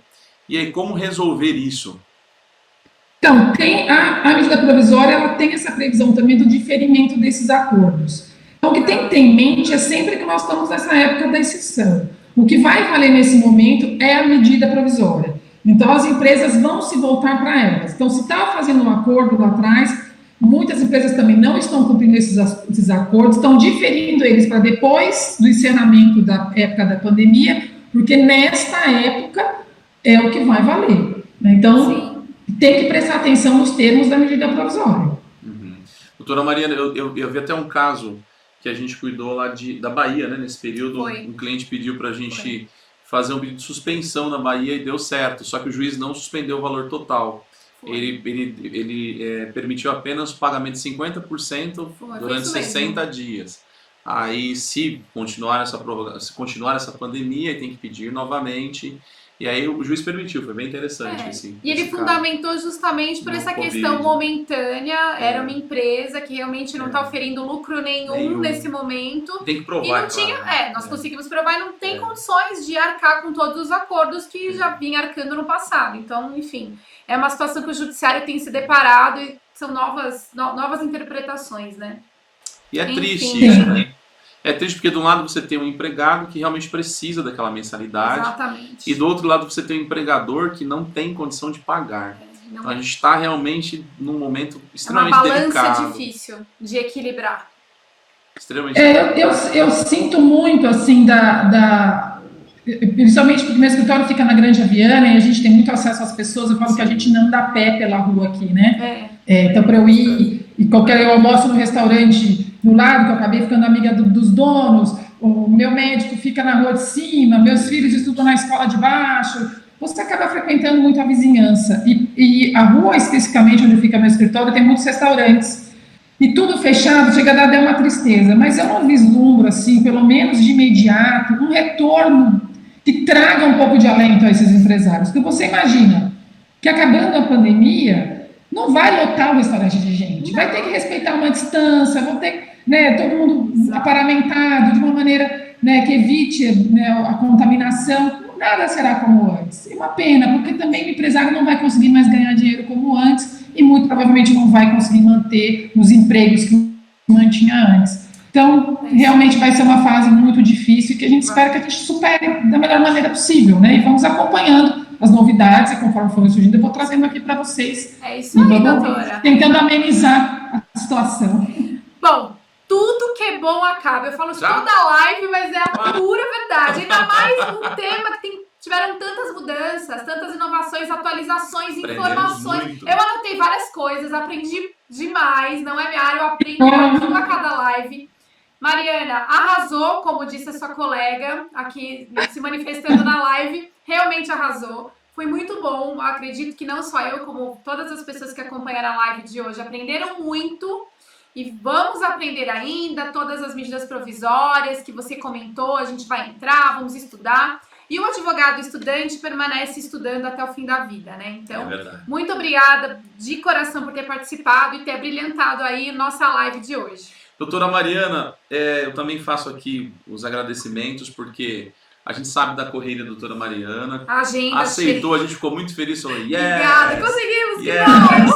E aí, como resolver isso? Então, a medida provisória, ela tem essa previsão também do diferimento desses acordos. Então, o que tem que ter em mente é sempre que nós estamos nessa época da exceção. O que vai valer nesse momento é a medida provisória. Então, as empresas vão se voltar para elas. Então, se estava fazendo um acordo lá atrás, muitas empresas também não estão cumprindo esses acordos, estão diferindo eles para depois do encerramento da época da pandemia, porque nesta época é o que vai valer. Então, tem que prestar atenção nos termos da medida provisória. Doutora Mariana, eu vi até um caso que a gente cuidou lá da Bahia, né? Nesse período, um cliente pediu para a gente fazer um pedido de suspensão na Bahia e deu certo, só que o juiz não suspendeu o valor total. Ele permitiu apenas o pagamento de 50% durante 60 dias. Aí, se continuar essa pandemia, ele tem que pedir novamente. E aí o juiz permitiu, foi bem interessante. E ele fundamentou justamente por essa questão momentânea, era uma empresa que realmente não está oferindo lucro nenhum nesse momento. Tem que provar. E não tinha, nós conseguimos provar e não tem condições de arcar com todos os acordos que já vinha arcando no passado. Então, enfim, é uma situação que o judiciário tem se deparado e são novas interpretações, né? E é triste isso, né? É triste porque de um lado você tem um empregado que realmente precisa daquela mensalidade. Exatamente. E do outro lado você tem um empregador que não tem condição de pagar. Então a gente está realmente num momento extremamente delicado. É uma balança difícil de equilibrar. Extremamente delicado. Eu sinto muito, assim, principalmente porque meu escritório fica na Grande Viana e a gente tem muito acesso às pessoas. Eu falo que a gente não anda a pé pela rua aqui, né? Então, para eu ir, eu almoço no restaurante do lado, que eu acabei ficando amiga dos donos, o meu médico fica na rua de cima, meus filhos estudam na escola de baixo, você acaba frequentando muito a vizinhança. E a rua, especificamente, onde fica meu escritório, tem muitos restaurantes. E tudo fechado, chega a dar até uma tristeza. Mas eu não vislumbro, assim, pelo menos de imediato, um retorno que traga um pouco de alento a esses empresários. Porque você imagina que, acabando a pandemia, não vai lotar o restaurante de gente. Vai ter que respeitar uma distância, vão ter, todo mundo aparamentado, de uma maneira, que evite, a contaminação. Nada será como antes. É uma pena, porque também o empresário não vai conseguir mais ganhar dinheiro como antes e muito provavelmente não vai conseguir manter os empregos que mantinha antes. Então, realmente vai ser uma fase muito difícil e que a gente espera que a gente supere da melhor maneira possível, né? E vamos acompanhando as novidades e conforme for surgindo, eu vou trazendo aqui para vocês. É isso aí, doutora. Tentando amenizar a situação. Bom, tudo que é bom acaba. Eu falo isso toda live, mas é a pura verdade. Ainda mais um tema que tiveram tantas mudanças, tantas inovações, atualizações, informações. Muito. Eu anotei várias coisas, aprendi demais. Não é minha área, eu aprendo um pouquinho a cada live. Mariana, arrasou, como disse a sua colega aqui se manifestando na live. Realmente arrasou. Foi muito bom. Eu acredito que não só eu, como todas as pessoas que acompanharam a live de hoje aprenderam muito. E vamos aprender ainda todas as medidas provisórias que você comentou. A gente vai entrar, vamos estudar. E o advogado estudante permanece estudando até o fim da vida, né? Então, muito obrigada de coração por ter participado e ter brilhantado aí nossa live de hoje. Doutora Mariana, eu também faço aqui os agradecimentos, porque a gente sabe da correria da doutora Mariana. A agenda aceitou, a gente ficou muito feliz, falou, obrigada, conseguimos,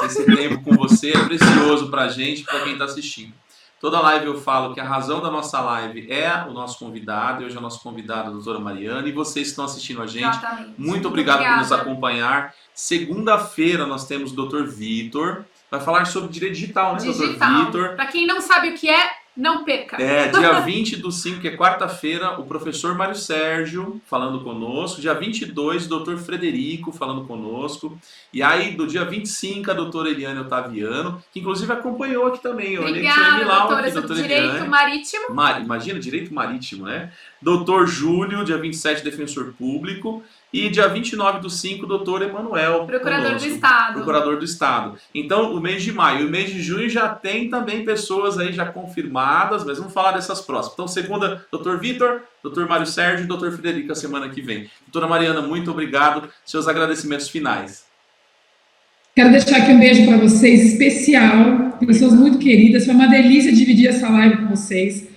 esse tempo com você é precioso pra gente, pra quem tá assistindo. Toda live eu falo que a razão da nossa live é o nosso convidado, e hoje é o nosso convidado, a doutora Mariana, e vocês que estão assistindo a gente, muito obrigado por nos acompanhar. Segunda-feira nós temos o doutor Vitor, vai falar sobre direito digital, né, doutor Vitor? Para quem não sabe o que é, não perca. Dia 20/5, que é quarta-feira, o professor Mário Sérgio falando conosco. Dia 22, o doutor Frederico falando conosco. E aí, do dia 25, a doutora Eliane Otaviano, que inclusive acompanhou aqui também. Obrigada, doutora Direito Marítimo. Imagina, Direito Marítimo, né? Doutor Júlio, dia 27, defensor público. E dia 29/5, doutor Emanuel. Procurador do Estado. Então, o mês de maio e o mês de junho já tem também pessoas aí já confirmadas, mas vamos falar dessas próximas. Então, segunda, doutor Vitor, doutor Mário Sérgio e doutor Frederico a semana que vem. Doutora Mariana, muito obrigado. Seus agradecimentos finais. Quero deixar aqui um beijo para vocês, especial. Pessoas muito queridas. Foi uma delícia dividir essa live com vocês.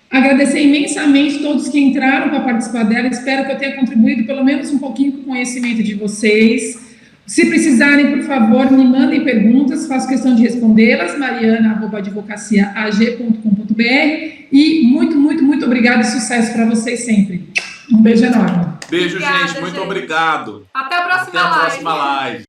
Agradecer imensamente todos que entraram para participar dela. Espero que eu tenha contribuído pelo menos um pouquinho com o conhecimento de vocês. Se precisarem, por favor, me mandem perguntas. Faço questão de respondê-las. mariana@advocaciaag.com.br. E muito obrigada e sucesso para vocês sempre. Um beijo enorme. Beijo, gente. Muito obrigado. Até a próxima live.